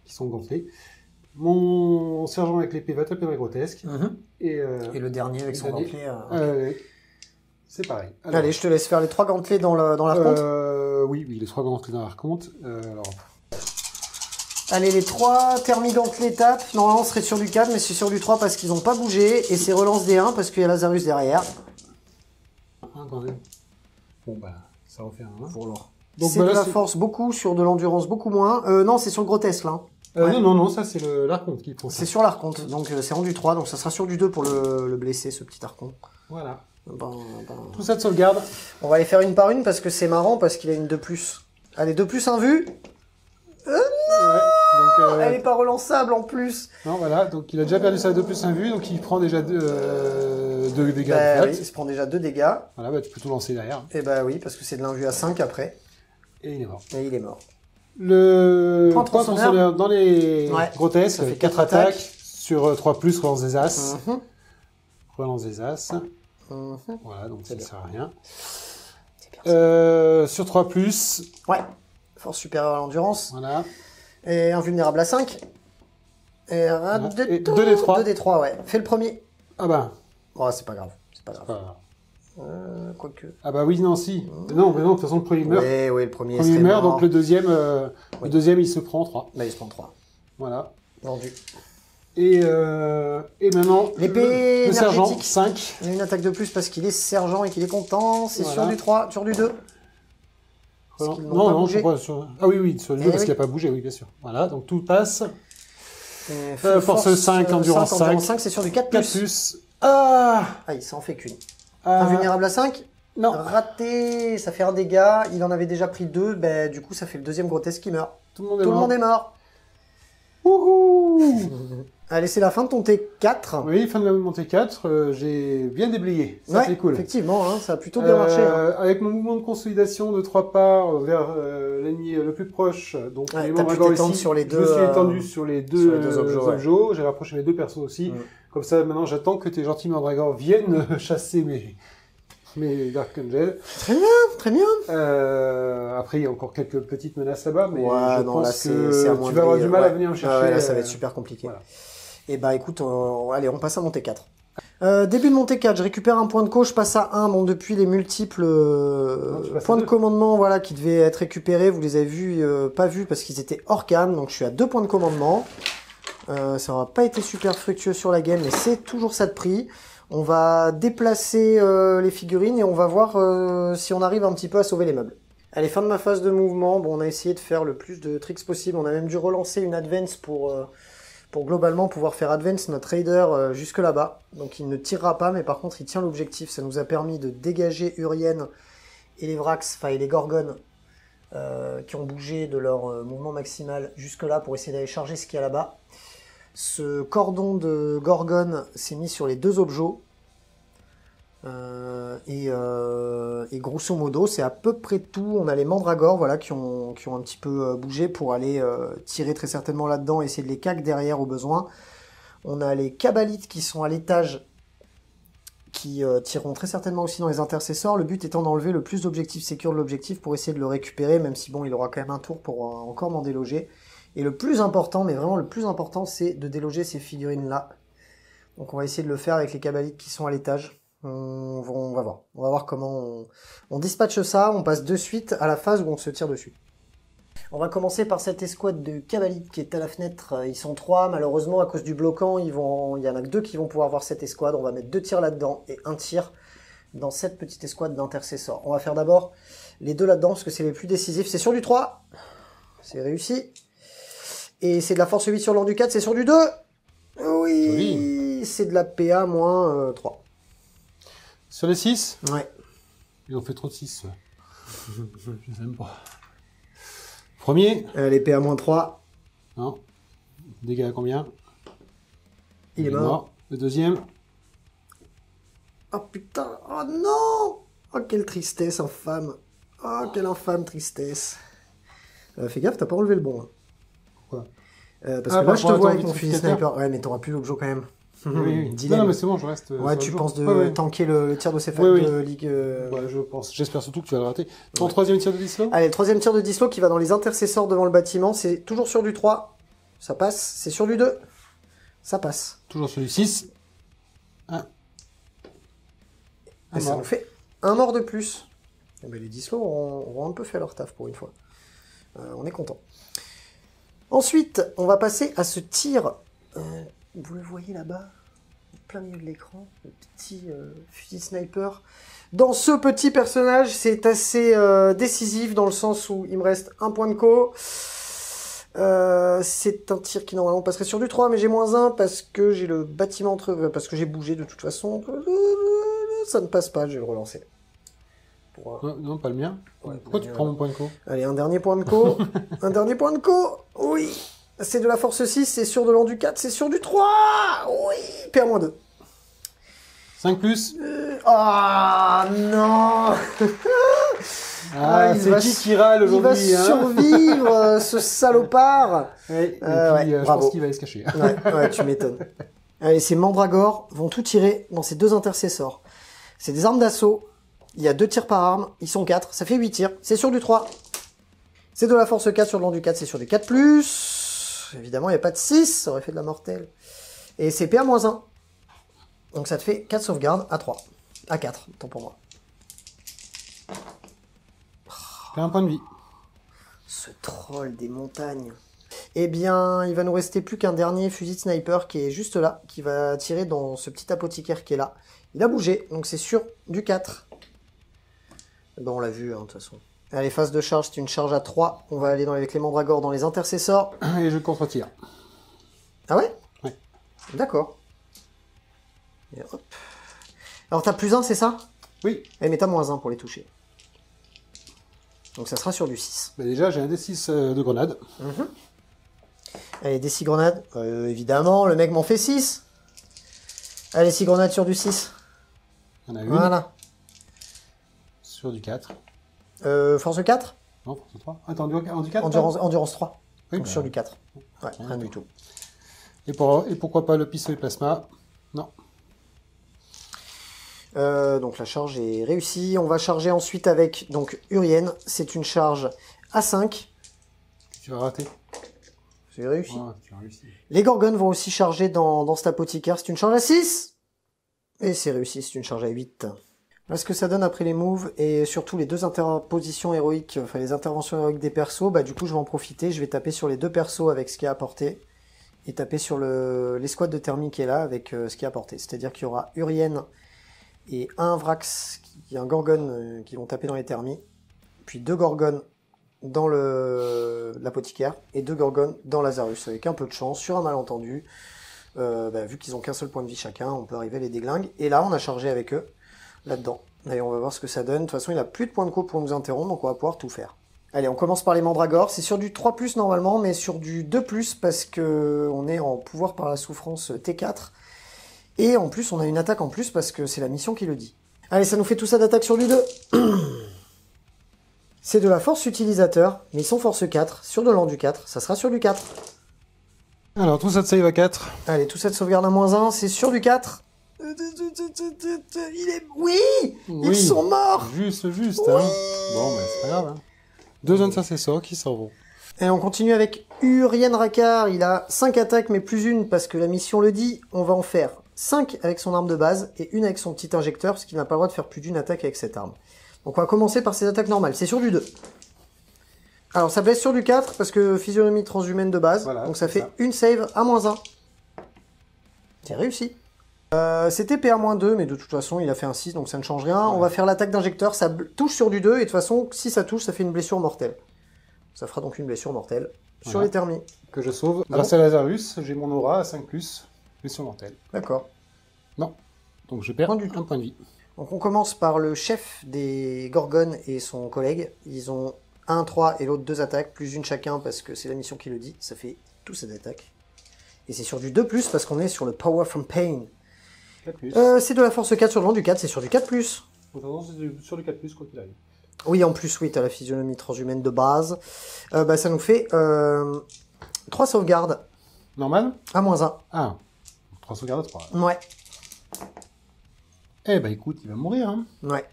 qui sont gonflés. Mon sergent avec l'épée va taper dans les grotesques. Et le dernier avec son gantelet. C'est pareil. Alors, allez, je te laisse faire les 3 gantelets dans l'archonte. Oui, les 3 gantelets dans l'archonte. Allez, les 3 thermis gantelets tapent. Normalement, on serait sur du 4, mais c'est sur du 3 parce qu'ils n'ont pas bougé. Et c'est relance des 1 parce qu'il y a Lazarus derrière. Quand même. Bon, bah, ça refait un. Voilà. C'est de la force beaucoup, sur de l'endurance beaucoup moins. Non, c'est sur le grotesque, là. Non, ça c'est l'archonte qui prend ça. C'est sur l'archonte, donc c'est rendu 3, donc ça sera sur du 2 pour le blesser, ce petit archon. Voilà. Tout ça de sauvegarde. On va les faire une par une parce que c'est marrant, parce qu'il a une 2+. Allez, 2+ invue. Non, elle est pas relançable en plus. Non, voilà, donc il a déjà perdu sa 2+ invue, donc il prend déjà 2 dégâts. Oui, il se prend déjà 2 dégâts. Voilà, bah tu peux tout lancer derrière. Et bah oui, parce que c'est de l'invue à 5 après. Et il est mort. Et il est mort. Le point tronçonneur dans les grotesques, ça fait 4 attaques sur 3+, relance des As. Relance des As. Voilà, donc ça ne sert à rien. Sur 3+, ouais. Force supérieure à l'endurance. Voilà. Et invulnérable à 5. Et un Voilà. de Et 2d3. 2d3, ouais. Fais le premier. Ah bah. Oh, c'est pas grave. C'est pas grave. Ah. Quoique. Ah bah oui, non, si. Non, mais non, de toute façon, le premier meurt. Oui, le premier, Le premier serait meurt, mort. donc le deuxième, Oui. il se prend 3. Là, il se prend 3. Voilà. Vendu. Et maintenant, L'épée le sergent, énergétique. 5. Il a une attaque de plus parce qu'il est sergent et qu'il est content. C'est Voilà. sur du 3, sur du 2. Parce qu'ils n'ont pas Non, bougé. pourquoi sur... Ah oui, sur le Eh jeu, parce oui. qu'il n'a pas bougé, oui, bien sûr. Voilà, donc tout passe. Force 5, endurance 5. 5, c'est sur du 4+. 4+. Ah, Ah, il s'en fait qu'une. ah. Invulnérable à 5. Non. Raté, ça fait un dégât. Il en avait déjà pris 2. Ben, du coup, ça fait le deuxième grotesque qui meurt. Tout le monde est Tout le mort. monde est mort. Wouhou. Allez, c'est la fin de ton T4. Oui, fin de la montée 4, j'ai bien déblayé. Ça, Ouais, c'est cool. effectivement, hein, ça a plutôt bien marché. Hein. Avec mon mouvement de consolidation de 3 parts vers l'ennemi le plus proche, donc Ouais, les t'as pu mandragores t'étendre ici, sur les je deux, me suis étendu sur les deux, sur les deux objets, objets. J'ai rapproché mes deux persos aussi. Mm. Comme ça, maintenant, j'attends que tes gentils mandragores viennent chasser mes Dark Angel. Très bien, très bien. Après, il y a encore quelques petites menaces là-bas, mais Ouais, je non, pense là, que c'est tu amoindri, vas avoir du mal à ouais. venir me Ah chercher. ouais, là, ça va être super compliqué. Voilà. Et bah écoute, allez, on passe à mon T4. Début de mon T4, je récupère un point de co, je passe à 1. Bon, depuis les multiples tu passes à points de 2. commandement voilà, qui devaient être récupérés, vous les avez vus, pas vus parce qu'ils étaient hors cam, donc je suis à 2 points de commandement. Ça n'aura pas été super fructueux sur la game, mais c'est toujours ça de prix. On va déplacer les figurines et on va voir si on arrive un petit peu à sauver les meubles. Allez, fin de ma phase de mouvement. Bon, on a essayé de faire le plus de tricks possible. On a même dû relancer une advance pour globalement pouvoir faire advance notre raider jusque là-bas. Donc il ne tirera pas, mais par contre il tient l'objectif. Ça nous a permis de dégager Urienne et les Vrax, enfin et les Gorgones, qui ont bougé de leur mouvement maximal jusque là pour essayer d'aller charger ce qu'il y a là-bas. Ce cordon de Gorgone s'est mis sur les deux objets. Et grosso modo, c'est à peu près tout. On a les mandragores voilà, qui ont un petit peu bougé pour aller tirer très certainement là-dedans, essayer de les cac derrière au besoin. On a les cabalites qui sont à l'étage, qui tireront très certainement aussi dans les intercesseurs. Le but étant d'enlever le plus d'objectifs sécures de l'objectif pour essayer de le récupérer, même si bon, il aura quand même un tour pour encore m'en déloger. Et le plus important, mais vraiment le plus important, c'est de déloger ces figurines-là. Donc on va essayer de le faire avec les cabalites qui sont à l'étage. On va voir. On va voir comment on dispatche ça. On passe de suite à la phase où on se tire dessus. On va commencer par cette escouade de cabalites qui est à la fenêtre. Ils sont 3. Malheureusement, à cause du bloquant, il y en a que 2 qui vont pouvoir voir cette escouade. On va mettre 2 tirs là-dedans et 1 tir dans cette petite escouade d'intercesseurs. On va faire d'abord les 2 là-dedans parce que c'est les plus décisifs. C'est sur du 3. C'est réussi. Et c'est de la force 8 sur l'an du 4. C'est sur du 2. Oui. C'est de la PA moins 3. Sur les 6 Ouais. Ils ont fait trop de 6. Je les aime pas. Premier. Les PA moins 3. Non. Dégâts à combien? Il est mort. Le deuxième. Oh putain. Oh non. Oh quelle tristesse infâme. Oh quelle infâme tristesse. Fais gaffe, t'as pas enlevé le bon. Hein. Pourquoi? Parce que là, je te vois avec mon fusil identificateur. sniper. Ouais, mais t'auras plus l'objet quand même. Oui. Dilemme. Non, mais c'est bon, je reste. Ouais, sur tu le penses jour. de Ouais, ouais. tanker le tir de ces Oui, oui. de ligue. Ouais, je pense. J'espère surtout que tu vas le rater. Ton troisième tir de Dislo? Allez, le troisième tir de Dislo qui va dans les intercesseurs devant le bâtiment. C'est toujours sur du 3. Ça passe. C'est sur du 2. Ça passe. Toujours sur du 6. 1. Et ça nous fait un mort de plus. Eh ben, les Dislo ont un peu fait leur taf pour une fois. On est content. Ensuite, on va passer à ce tir. Vous le voyez là-bas, au plein milieu de l'écran, le petit fusil sniper. Dans ce petit personnage, c'est assez décisif dans le sens où il me reste un point de co. C'est un tir qui normalement passerait sur du 3, mais j'ai moins 1 parce que j'ai le bâtiment parce que j'ai bougé de toute façon. Ça ne passe pas, je vais le relancer. Non, pas le mien. Ouais, Pourquoi tu prends mon point de co? Allez, un dernier point de co. Un dernier point de co. Oui. C'est de la force 6, c'est sur de l'an du 4, c'est sur du 3. Oui. PA-2. 5 plus. Ah non. Ah, il c'est va qui râle Il va aujourd'hui, hein? survivre, ce salopard. Ouais, et puis, ouais, je bravo. pense qu'il va aller se cacher. Ouais, tu m'étonnes. Allez, ces mandragores vont tout tirer dans ces 2 intercesseurs. C'est des armes d'assaut. Il y a 2 tirs par arme. Ils sont 4. Ça fait 8 tirs. C'est sur du 3. C'est de la force 4 sur le long du 4, c'est sur du 4+. Évidemment, il n'y a pas de 6, ça aurait fait de la mortelle. Et c'est PA-1. Donc ça te fait 4 sauvegardes à 3. À 4, tant pour moi. J'ai un point de vie. Ce troll des montagnes. Eh bien, il va nous rester plus qu'un dernier fusil de sniper qui est juste là, qui va tirer dans ce petit apothicaire qui est là. Il a bougé, donc c'est sur du 4. Bon, on l'a vu, hein, de toute façon. Allez, phase de charge, c'est une charge à 3. On va aller avec les mandragores dans les intercessors. Et je contre-tire. Ah ouais? Ouais. D'accord. Et hop. Alors t'as +1, c'est ça? Oui. Eh, mais t'as -1 pour les toucher. Donc ça sera sur du 6. Bah déjà, j'ai un D6 de grenade. Allez, des 6 grenades. Évidemment, le mec m'en fait 6. Allez, 6 grenades sur du 6. Il y en a une. Voilà. Sur du 4. Force 4? Non, force 3. Attends, du 4 Endurance 3. Oui, Donc bah, sur du 4. Ouais, rien rien du du tout. Et pourquoi pas le pistolet plasma? Non. Donc la charge est réussie. On va charger ensuite avec donc Urienne. C'est une charge à 5. Tu vas rater. C'est réussi. Ouais, tu as réussi. Les Gorgones vont aussi charger dans cet apothicaire. C'est une charge à 6. Et c'est réussi, c'est une charge à 8. Là, ce que ça donne après les moves et surtout les deux interpositions héroïques, enfin les interventions héroïques des persos, bah du coup je vais en profiter. Je vais taper sur les deux persos avec ce qui est apporté. Et taper sur l'escouade de thermie qui est là avec ce qui est apporté. C'est-à-dire qu'il y aura Urienne et un Vrax, un Gorgone qui vont taper dans les thermies. Puis 2 Gorgones dans l'apothicaire et 2 Gorgones dans Lazarus. Avec un peu de chance, sur un malentendu, vu qu'ils ont qu'un seul point de vie chacun, on peut arriver à les déglinguer. Et là, on a chargé avec eux, là-dedans. D'ailleurs, on va voir ce que ça donne. De toute façon, il n'a plus de points de coup pour nous interrompre, donc on va pouvoir tout faire. Allez, on commence par les mandragores. C'est sur du 3+, normalement, mais sur du 2+, parce que on est en pouvoir par la souffrance T4. Et en plus, on a une attaque en plus, parce que c'est la mission qui le dit. Allez, ça nous fait tout ça d'attaque sur du 2. C'est de la force utilisateur, mais ils sont force 4, sur de l'an du 4, ça sera sur du 4. Alors, tout ça de save à 4. Allez, tout ça de sauvegarde à -1, c'est sur du 4. Oui, ils sont morts. Juste, Oui. hein. Bon, bah, c'est pas grave, hein. 2 intercesseurs qui s'en vont. Et on continue avec Urienne Rakar, il a 5 attaques, mais plus une, parce que la mission le dit, on va en faire 5 avec son arme de base, et une avec son petit injecteur, parce qu'il n'a pas le droit de faire plus d'une attaque avec cette arme. Donc on va commencer par ses attaques normales, c'est sur du 2. Alors ça blesse sur du 4, parce que physionomie transhumaine de base, voilà, donc ça fait une save à -1. C'est réussi. C'était PA-2, mais de toute façon il a fait un 6, donc ça ne change rien. Ouais. On va faire l'attaque d'injecteur, ça touche sur du 2, et de toute façon, si ça touche, ça fait une blessure mortelle. Ça fera donc une blessure mortelle sur les thermies. Que je sauve. Grâce à Lazarus, j'ai mon aura à 5+, blessure mortelle. D'accord. Non. Donc je perds un point de vie. Donc on commence par le chef des Gorgones et son collègue. Ils ont 1, 3 et l'autre 2 attaques, plus une chacun parce que c'est la mission qui le dit. Ça fait tous ces attaques. Et c'est sur du 2+, parce qu'on est sur le Power from Pain. C'est de la force 4 sur le long du 4, c'est sur du 4+. C'est sur du 4+, quoi qu'il arrive. Oui, en plus, oui, t'as la physionomie transhumaine de base. Ça nous fait 3 sauvegardes. Normal? À -1. Ah, 3 sauvegardes à 3. Ouais. Eh ben écoute, il va mourir, hein. Ouais.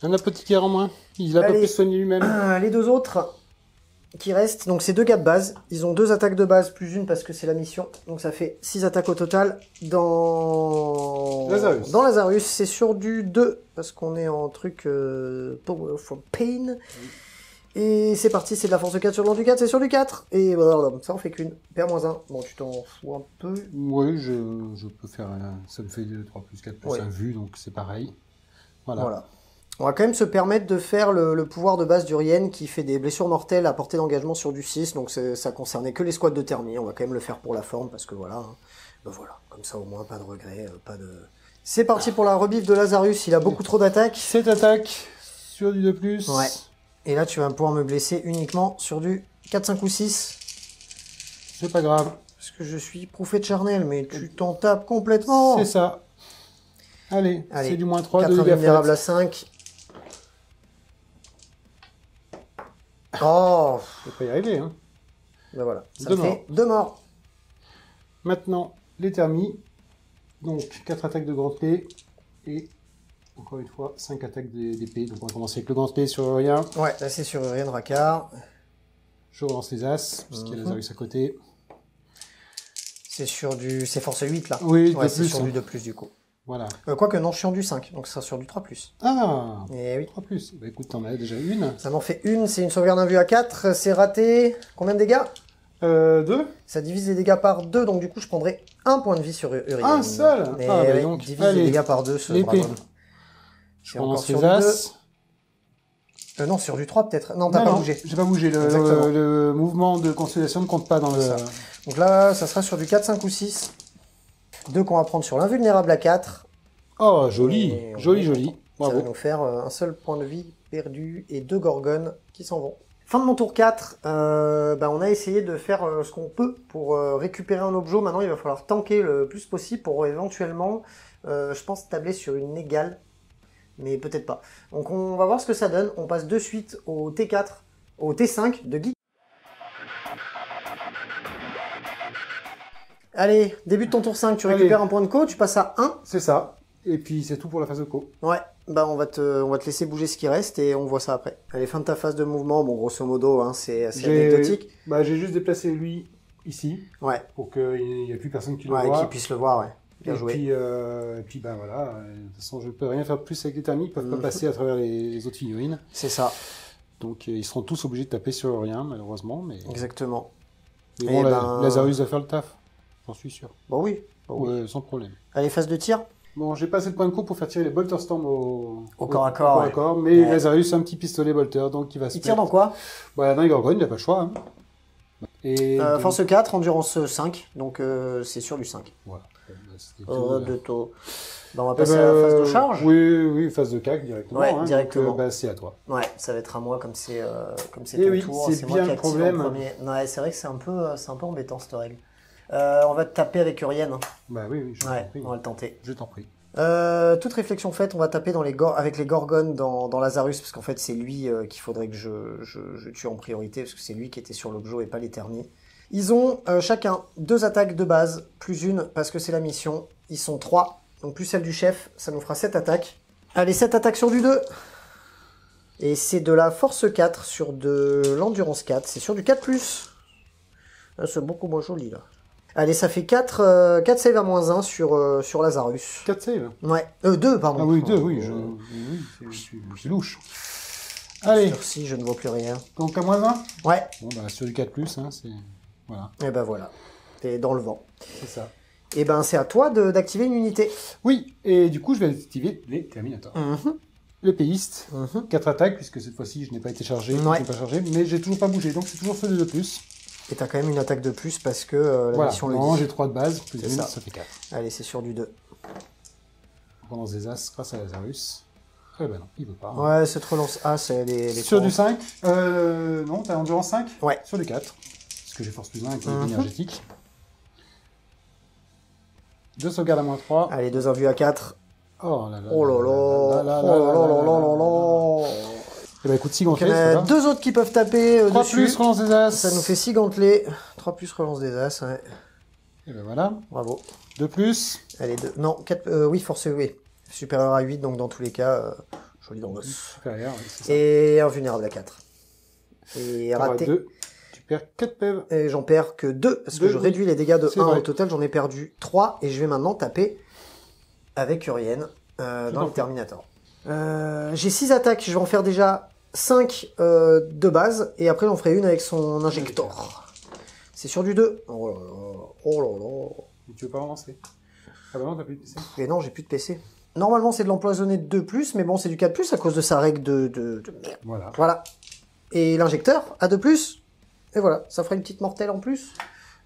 Un apothicaire en moins. Il a pas pu soigner lui-même. Les 2 autres qui restent, donc c'est 2 gars de base. Ils ont 2 attaques de base, plus une parce que c'est la mission. Donc ça fait 6 attaques au total. Dans Lazarus, c'est sur du 2, parce qu'on est en truc Power from Pain. Oui. Et c'est parti, c'est de la force 4 sur le long du 4, c'est sur du 4. Et voilà, ça en fait qu'une. PA-1. Bon, tu t'en fous un peu. Oui, je peux faire ça me fait 2, 3 plus 4 plus 1 vu, donc c'est pareil. Voilà. On va quand même se permettre de faire le pouvoir de base d'Urienne qui fait des blessures mortelles à portée d'engagement sur du 6, donc ça concernait que les squads de thermie. On va quand même le faire pour la forme, parce que voilà. Hein. Voilà, comme ça au moins, pas de regret, pas de... C'est parti pour la rebiffe de Lazarus, il a beaucoup trop d'attaques. 7 attaques sur du 2+. Ouais. Et là, tu vas pouvoir me blesser uniquement sur du 4, 5 ou 6. C'est pas grave. Parce que je suis prophète de charnel, mais tu t'en tapes complètement. C'est ça. Allez, c'est du -3 4 de invulnérables à 5. Oh, on peut pas y arriver, hein. Ben voilà, ça fait 2 morts. Maintenant, les thermies. Donc, 4 attaques de grand P. Et, encore une fois, 5 attaques d'épée. Donc, on va commencer avec le grand P sur Urien. Ouais, là c'est sur Urienne Rakar. Je relance les As, parce qu'il y a Lazarus à côté. C'est sur du... C'est force 8 là. Oui, ouais, de c'est plus, sur hein. du 2+, du coup. Voilà. Quoique non, je suis en du 5, donc ça sera sur du 3+. Ah, Et oui. 3 plus. Bah écoute, t'en as déjà une. Ça m'en fait une, c'est une sauvegarde invue à 4, c'est raté. Combien de dégâts? 2. Ça divise les dégâts par 2, donc du coup je prendrai un point de vie sur Uriel. Un seul. Mais Ah, bah ouais, donc, divise allez, les dégâts par 2, ce l'épée. brave homme. Je Et relance encore les sur du As. non, sur du 3 peut-être. Non, t'as pas bougé. J'ai pas bougé. Exactement. Le mouvement de consolidation ne compte pas dans le... Ça. Donc là, ça sera sur du 4, 5 ou 6. 2 qu'on va prendre sur l'invulnérable à 4. Oh, joli. Et Joli, joli. Ça va Bravo. nous faire un seul point de vie perdu et 2 gorgones qui s'en vont. Fin de mon tour 4, on a essayé de faire ce qu'on peut pour récupérer un objet. Maintenant, il va falloir tanker le plus possible pour éventuellement, je pense, tabler sur une égale. Mais peut-être pas. Donc on va voir ce que ça donne. On passe de suite au T4, au T5 de Geek. Allez, début de ton tour 5, tu récupères un point de co, tu passes à 1. C'est ça. Et puis c'est tout pour la phase de co. Ouais, bah on va te laisser bouger ce qui reste et on voit ça après. Allez, fin de ta phase de mouvement, bon grosso modo, hein, c'est anecdotique. Bah, j'ai juste déplacé lui ici Ouais, pour qu'il n'y ait plus personne qui le ouais, voit. qu'ils puissent le voir, ouais. Bien joué. Et puis bah voilà, de toute façon je peux rien faire de plus avec les thermiques, ils peuvent pas passer à travers les autres figurines. C'est ça, Donc ils seront tous obligés de taper sur rien malheureusement. Mais exactement. bon, Et ben- Lazarus va faire le taf, j'en suis sûr. Bon oui, bon, oui. Ouais, sans problème. Allez, phase de tir. Bon, j'ai pas assez de points de coup pour faire tirer les Bolter Storm au corps à corps, ouais. mais Ouais. Lazarus a un petit pistolet Bolter, donc il va se Il tire dans quoi? Bah, dans les Gorgones, il a pas le choix. Hein. Et Force 4, endurance 5, donc c'est sur du 5. voilà. Bah, c'était tout, De taux. Bah, on va Eh passer ben, à la phase de charge. Oui, phase de CAC directement. Ouais, hein, directement. Donc, bah, c'est à toi. Ouais, ça va être à moi comme c'est Eh ton oui, tour. c'est moi bien qui le active en problème. premier. Ouais, c'est vrai que c'est un peu embêtant cette règle. On va te taper avec Urienne. Bah oui, je t'en Ouais, prie. on va le tenter. Je t'en prie. Toute réflexion faite, on va taper avec les Gorgones dans Lazarus, parce qu'en fait c'est lui qu'il faudrait que je tue en priorité, parce que c'est lui qui était sur l'objet et pas les ternis. Ils ont chacun 2 attaques de base, plus une parce que c'est la mission. Ils sont 3, donc plus celle du chef, ça nous fera 7 attaques. Allez, 7 attaques sur du 2. Et c'est de la force 4 sur de l'endurance 4, c'est sur du 4+. Ah, c'est beaucoup moins joli là. Allez, ça fait 4 save à -1 sur Lazarus. 4 save. Ouais, 2, pardon. Ah oui, 2, oui, c'est louche. Allez, Sur 6, je ne vois plus rien. donc à -1. Ouais, Bon, bah sur du 4+, hein, c'est... Voilà, et ben voilà. T'es dans le vent. c'est ça. Et ben c'est à toi d'activer une unité. Oui, et du coup, je vais activer les Terminators. Le péiste, 4 attaques, puisque cette fois-ci, je n'ai pas été chargé, Ouais. je n'ai pas chargé, mais j'ai toujours pas bougé, donc c'est toujours ceux de plus. Et t'as quand même une attaque de plus parce que la Voilà, mission le normalement, dit. j'ai 3 de base, plus C'est une, ça. ça fait 4. Allez, c'est sur du 2. On lance des As grâce à Lazarus. Eh ben non, il veut pas. Ouais, cette relance A, c'est les Sur points. du 5, non, t'as endurance 5 Ouais. Sur du 4, parce que j'ai force plus 1 avec les énergétiques. 2 sauvegardes à -3. Allez, 2 invus à 4. Oh là là. Oh là là. là Oh là là là là là. Eh ben écoute, 6 Donc, il y gantelets, en a ça va. 2 autres qui peuvent taper 3 dessus. plus, relance des As. Ça nous fait 6 gantelets. 3 plus relance des As, ouais. Et ben voilà. Bravo. 2 plus. Allez, 2. Non, 4. Oui, force oui. Supérieur à 8, donc dans tous les cas, joli dans l'os. Supérieur, oui, c'est ça. Et invulnérable à 4. Et T'auras raté. 2. Tu perds 4 PV. Et j'en perds que 2, parce que 2, je oui. réduis les dégâts de C'est 1 vrai. au total, j'en ai perdu 3, et je vais maintenant taper avec Urienne dans t'en le prie. Terminator. J'ai 6 attaques, je vais en faire déjà 5 de base, et après j'en ferai une avec son injector. C'est sur du 2. Oh là là, oh là là. Et tu veux pas relancer? Ah bah non, t'as plus de PC. Et non, j'ai plus de PC. Normalement c'est de l'empoisonné de 2+, mais bon c'est du 4+, à cause de sa règle de merde. Voilà. Voilà. Et l'injecteur à 2+, et voilà, ça fera une petite mortelle en plus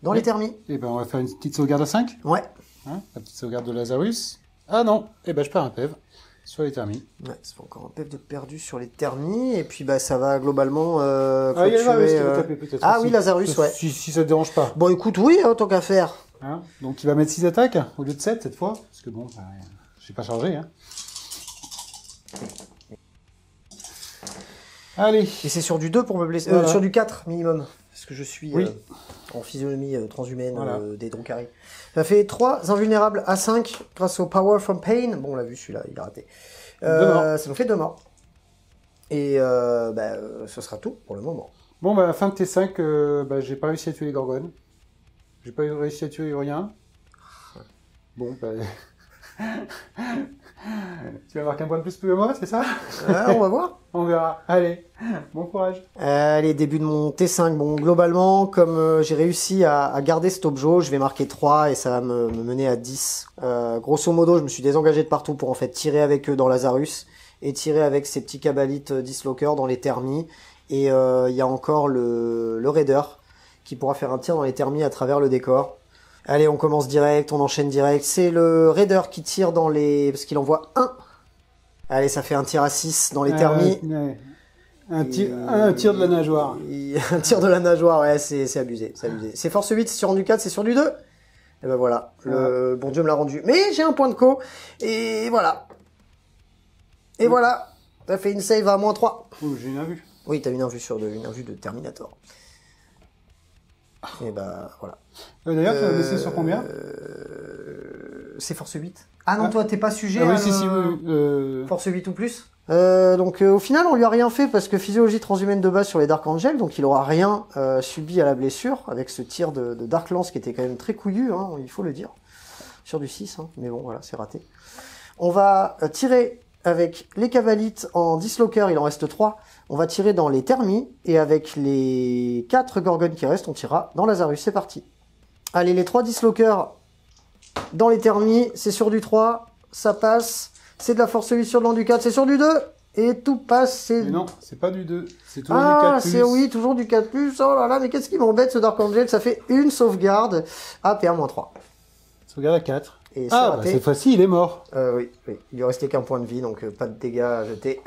dans les thermis. Et ben on va faire une petite sauvegarde à 5. Ouais. Hein, la petite sauvegarde de Lazarus. Ah non, et ben je perds un PV sur les thermis. Ouais, ça fait encore un PF de perdu sur les thermis, et puis bah ça va globalement Ah, il y a Lazarus qui va taper peut-être. Ah aussi. oui, Lazarus, ouais. Si ça te dérange pas. Bon écoute, oui, hein, tant qu'à faire. Hein, donc il va mettre 6 attaques au lieu de 7 cette fois. Parce que bon, bah, j'ai pas chargé. Hein. Allez. Et c'est sur du 2 pour me blesser. Voilà. Sur du 4 minimum. Parce que je suis Oui. en physionomie transhumaine Voilà. des Drukhari. Ça fait 3 invulnérables à 5 grâce au Power from Pain. Bon, on l'a vu celui-là, il a raté. 2 morts. Ça nous fait 2 morts. Et ce sera tout pour le moment. Bon, bah, à la fin de T5, bah, j'ai pas réussi à tuer les gorgones. J'ai pas réussi à tuer rien. Bon, bah... Tu vas marquer un point de plus que moi, c'est ça? On va voir. On verra. Allez, bon courage. Allez, début de mon T5. Bon, globalement, comme j'ai réussi à garder cet objet, je vais marquer 3 et ça va me mener à 10. Grosso modo, je me suis désengagé de partout pour en fait tirer avec eux dans Lazarus et tirer avec ces petits cabalites dislockers dans les thermies. Et il y a encore le raider qui pourra faire un tir dans les thermies à travers le décor. Allez, on commence direct, on enchaîne direct. C'est le raider qui tire dans les... parce qu'il envoie 1. Allez, ça fait un tir à 6 dans les thermies. Ouais. Un tir de la nageoire. Un tir de la nageoire, ouais, c'est abusé, c'est abusé. C'est force 8, c'est sur du 4, c'est sur du 2. Et ben voilà, le bon Dieu me l'a rendu. Mais j'ai un point de co, et voilà. Et voilà, ça fait une save à -3. Oh, j'ai une invue. Oui, t'as une invue sur une invue de Terminator. Et bah voilà. D'ailleurs, tu vas laisser sur combien? C'est force 8. Ah non, toi, t'es pas sujet oui, à si, oui. force 8 ou plus. Donc au final, on lui a rien fait parce que physiologie transhumaine de base sur les Dark Angels, donc il aura rien subi à la blessure avec ce tir de Dark Lance qui était quand même très couillu, hein, il faut le dire, sur du 6, hein, mais bon voilà, c'est raté. On va tirer avec les cavalites en dislocker, il en reste 3. On va tirer dans les thermies et avec les 4 gorgones qui restent, on tirera dans Lazarus. C'est parti. Allez, les 3 dislockers dans les thermies, c'est sur du 3, ça passe. C'est de la force 8 sur du 4, c'est sur du 2. Et tout passe, Mais non, c'est pas du 2, c'est toujours du 4+. C'est oui, toujours du 4+. Oh là là, mais qu'est-ce qui m'embête ce Dark Angel? Ça fait une sauvegarde à PA-3. Sauvegarde à 4. Et bah cette fois-ci, il est mort. Oui, il lui restait qu'un point de vie, donc pas de dégâts à jeter.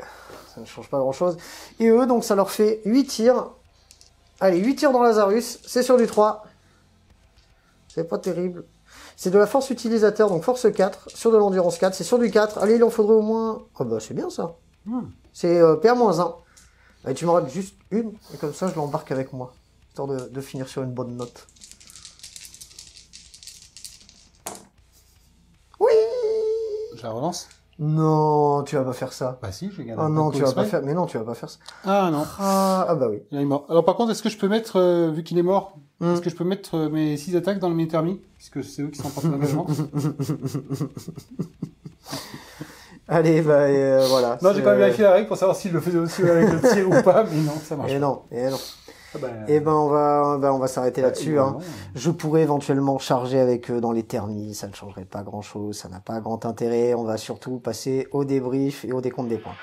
Ça ne change pas grand-chose. Et eux, donc ça leur fait 8 tirs. Allez, 8 tirs dans Lazarus, c'est sur du 3. C'est pas terrible. C'est de la force utilisateur, donc force 4, sur de l'endurance 4, c'est sur du 4. Allez, il en faudrait au moins... Oh bah c'est bien ça. C'est PA-1. Allez, tu m'en rates juste une, et comme ça je l'embarque avec moi. Histoire de finir sur une bonne note. Oui. Je la relance? Non, tu vas pas faire ça. Bah si, j'ai gagné. Ah non, tu vas pas faire... Mais non, tu vas pas faire ça. Ah non. Ah bah oui. Il est mort. Alors par contre, est-ce que je peux mettre, vu qu'il est mort, est-ce que je peux mettre mes 6 attaques dans mes thermies? Puisque c'est eux qui sont en porte d'engagement. Allez, bah voilà. Non, j'ai quand même vérifié la règle pour savoir s'il le faisait aussi avec le tir ou pas, mais non, ça marche. Et non, et non. Ah bah, Et ben on va s'arrêter là-dessus. Bah, hein. Je pourrais éventuellement charger avec eux dans les thermies, ça ne changerait pas grand-chose, ça n'a pas grand intérêt. On va surtout passer au débrief et au décompte des points.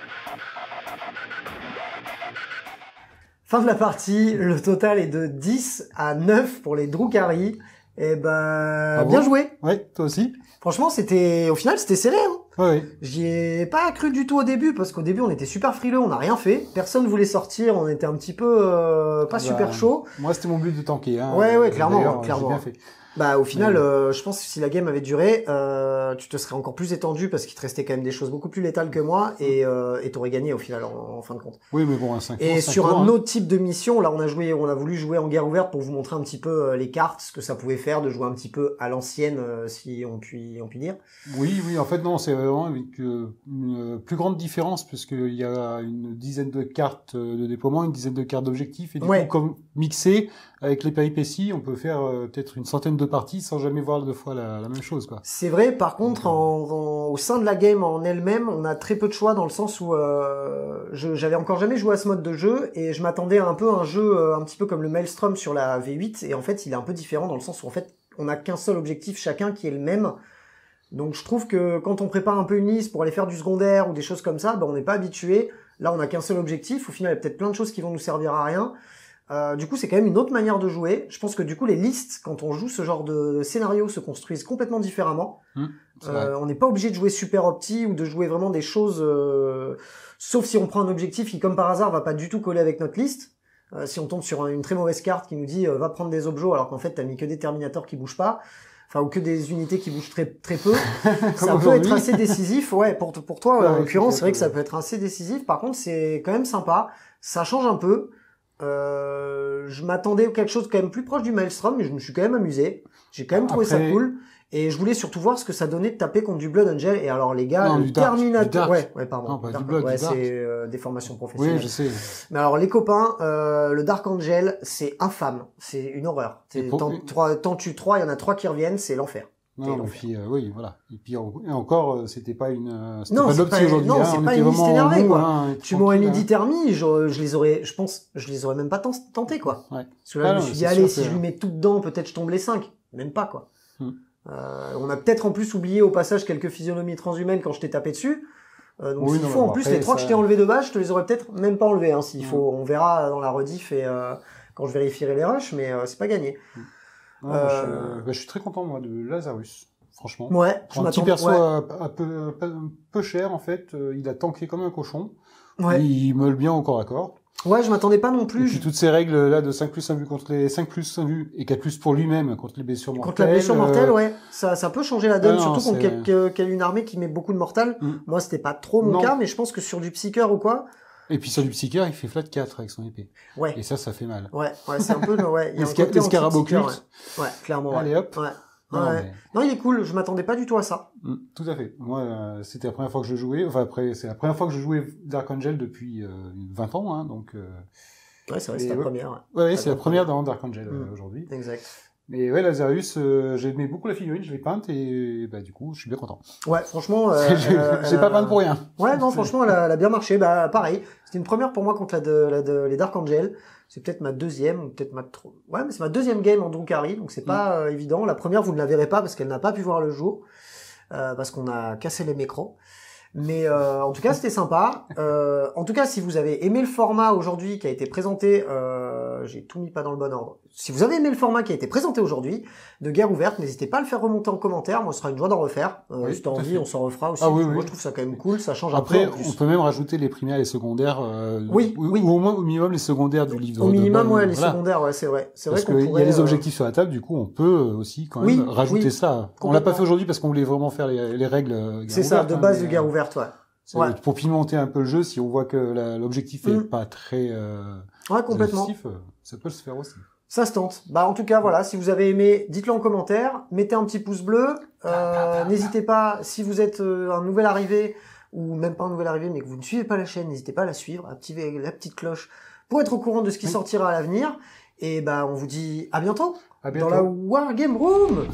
Fin de la partie, le total est de 10 à 9 pour les Drukhari. Et ben bien joué. Ouais, toi aussi. Franchement, au final c'était serré. Hein. Ouais. J'y ai pas cru du tout au début, parce qu'au début on était super frileux, on n'a rien fait, personne voulait sortir, on était un petit peu pas super chaud. Moi c'était mon but de tanker. Hein. Ouais, clairement. J'ai bien fait. Bah au final, je pense que si la game avait duré, tu te serais encore plus étendu parce qu'il te restait quand même des choses beaucoup plus létales que moi et t'aurais gagné au final en fin de compte. Oui, mais bon, un 5 Et sur un autre type de mission, là on a voulu jouer en guerre ouverte pour vous montrer un petit peu les cartes, ce que ça pouvait faire de jouer un petit peu à l'ancienne, si on peut dire. Oui, en fait non, c'est vraiment une plus grande différence puisqu'il y a une dizaine de cartes de déploiement, une dizaine de cartes d'objectifs et du coup comme mixé avec les péripéties, on peut faire peut-être une centaine de parties sans jamais voir deux fois la même chose, quoi. C'est vrai, par contre, au sein de la game en elle-même, on a très peu de choix dans le sens où j'avais encore jamais joué à ce mode de jeu et je m'attendais à un jeu un petit peu comme le Maelstrom sur la V8 et en fait, il est un peu différent dans le sens où en fait, on n'a qu'un seul objectif chacun qui est le même. Donc je trouve que quand on prépare un peu une liste pour aller faire du secondaire ou des choses comme ça, on n'est pas habitué. Là, on n'a qu'un seul objectif. Au final, il y a peut-être plein de choses qui vont nous servir à rien. Du coup, c'est quand même une autre manière de jouer. Je pense que du coup, les listes, quand on joue ce genre de scénario, se construisent complètement différemment. On n'est pas obligé de jouer super opti ou de jouer vraiment des choses, sauf si on prend un objectif qui, comme par hasard, va pas du tout coller avec notre liste. Si on tombe sur une très mauvaise carte qui nous dit va prendre des objets alors qu'en fait t'as mis que des Terminators qui bougent pas, enfin ou que des unités qui bougent très peu, ça peut être assez décisif. Ouais, pour toi en l'occurrence, c'est vrai que ça peut être assez décisif. Par contre, c'est quand même sympa, ça change un peu. je m'attendais à quelque chose quand même plus proche du Maelstrom, mais je me suis quand même amusé. J'ai quand même trouvé ça cool. Et je voulais surtout voir ce que ça donnait de taper contre du Blood Angel. Et alors les gars, Non, le Terminator... Ouais, pardon. Non, pas Dark... du Blood, ouais, du Dark. c'est des formations professionnelles. Oui, je sais. Mais alors les copains, le Dark Angel, c'est infâme. C'est une horreur. T'en tues 3, il y en a 3 qui reviennent, c'est l'enfer. Non, et puis, oui, voilà. Et puis, et encore, c'était pas une, c'était non, pas de l'opti aujourd'hui. Non, hein, c'est on pas était une liste vraiment énervée, mou, quoi. hein, Tu m'aurais mis tranquille, 10 thermies, je les aurais même pas tenté, quoi. Ouais. Parce que là, je me non, suis dit, c'est allez, sûr si que- je lui mets tout dedans, peut-être je tombe les 5. Même pas, quoi. Hmm. On a peut-être en plus oublié au passage quelques physionomies transhumaines quand je t'ai tapé dessus. Donc Oui, s'il non, faut, mais en bon, plus, après, les 3 que ça- je t'ai enlevé de base, je te les aurais peut-être même pas enlevés, hein, s'il Hmm. faut. On verra dans la rediff et, quand je vérifierai les rushs, mais c'est pas gagné. Non, je suis très content, moi, de Lazarus. Franchement. Ouais, je Pour un petit m'attends. perso Ouais. un peu cher, en fait, il a tanké comme un cochon. Ouais. Il meule bien au corps à corps. Ouais, je m'attendais pas non Et plus. puis toutes ces règles là de 5+1 vue contre les 5+1 vue et 4+ pour lui-même contre les blessures mortelles. Contre la blessure mortelle, ouais, ça peut changer la donne, Ah non, surtout contre c'est- une armée qui met beaucoup de mortal. Mm. Moi, c'était pas trop mon Non. cas, mais je pense que sur du psycheur ou quoi, Et puis sur du psychiatre, il fait flat 4 avec son épée. ouais, Et ça fait mal. ouais, c'est un peu, ouais, il y a un côté Les scarabs anti-psycheur, occultes. ouais, clairement, ouais. Allez hop. Ouais. Non, Ouais. mais- Non, il est cool, je m'attendais pas du tout à ça. Tout à fait. Moi, c'était la première fois que je jouais. Enfin, après, c'est la première fois que je jouais Dark Angel depuis 20 ans, hein, donc. Ouais, c'est vrai, Et c'est la ouais. première, Ouais, c'est la première dans Dark Angel aujourd'hui. Exact. Mais ouais, Lazarus, j'aimais beaucoup la figurine, je l'ai peinte et bah du coup, je suis bien content. Ouais, franchement, J'ai pas peint pour rien. Ouais, non, franchement, elle a bien marché. Bah, pareil. C'était une première pour moi contre les Dark Angel. C'est peut-être ma deuxième, ou peut-être ouais, mais c'est ma deuxième game en Drukhari, donc c'est pas évident. La première, vous ne la verrez pas parce qu'elle n'a pas pu voir le jour, parce qu'on a cassé les micros. Mais en tout cas, c'était sympa. En tout cas, si vous avez aimé le format aujourd'hui qui a été présenté, j'ai tout mis pas dans le bon ordre. Si vous avez aimé le format qui a été présenté aujourd'hui de Guerre ouverte, n'hésitez pas à le faire remonter en commentaire. Moi, ce sera une joie d'en refaire. Oui, Si t'as tout à envie, fait. on s'en refera aussi. Ah oui, Moi, oui. je trouve ça quand même cool. Ça change un Après, peu en plus. on peut même rajouter les primaires et les secondaires. Oui, ou, oui. ou au moins au minimum les secondaires du livre. Au minimum, de base, ouais, les voilà. secondaires, ouais, c'est vrai. C'est vrai Parce qu'on qu'il pourrait. y a les objectifs sur la table, du coup, on peut aussi quand même Oui, rajouter oui, ça. On l'a complètement. pas fait aujourd'hui parce qu'on voulait vraiment faire les règles. C'est ça, de base de Guerre ouverte, ouais. Ouais. Pour pimenter un peu le jeu, si on voit que l'objectif est pas très Ouais, complètement. exhaustif, ça peut se faire aussi. Ça se tente. Bah, en tout cas, voilà. Si vous avez aimé, dites-le en commentaire. Mettez un petit pouce bleu. N'hésitez pas, si vous êtes un nouvel arrivé, ou même pas un nouvel arrivé, mais que vous ne suivez pas la chaîne, n'hésitez pas à la suivre, à activer la petite cloche pour être au courant de ce qui sortira à l'avenir. Et bah, on vous dit à bientôt. À bientôt. Dans la Wargame Room.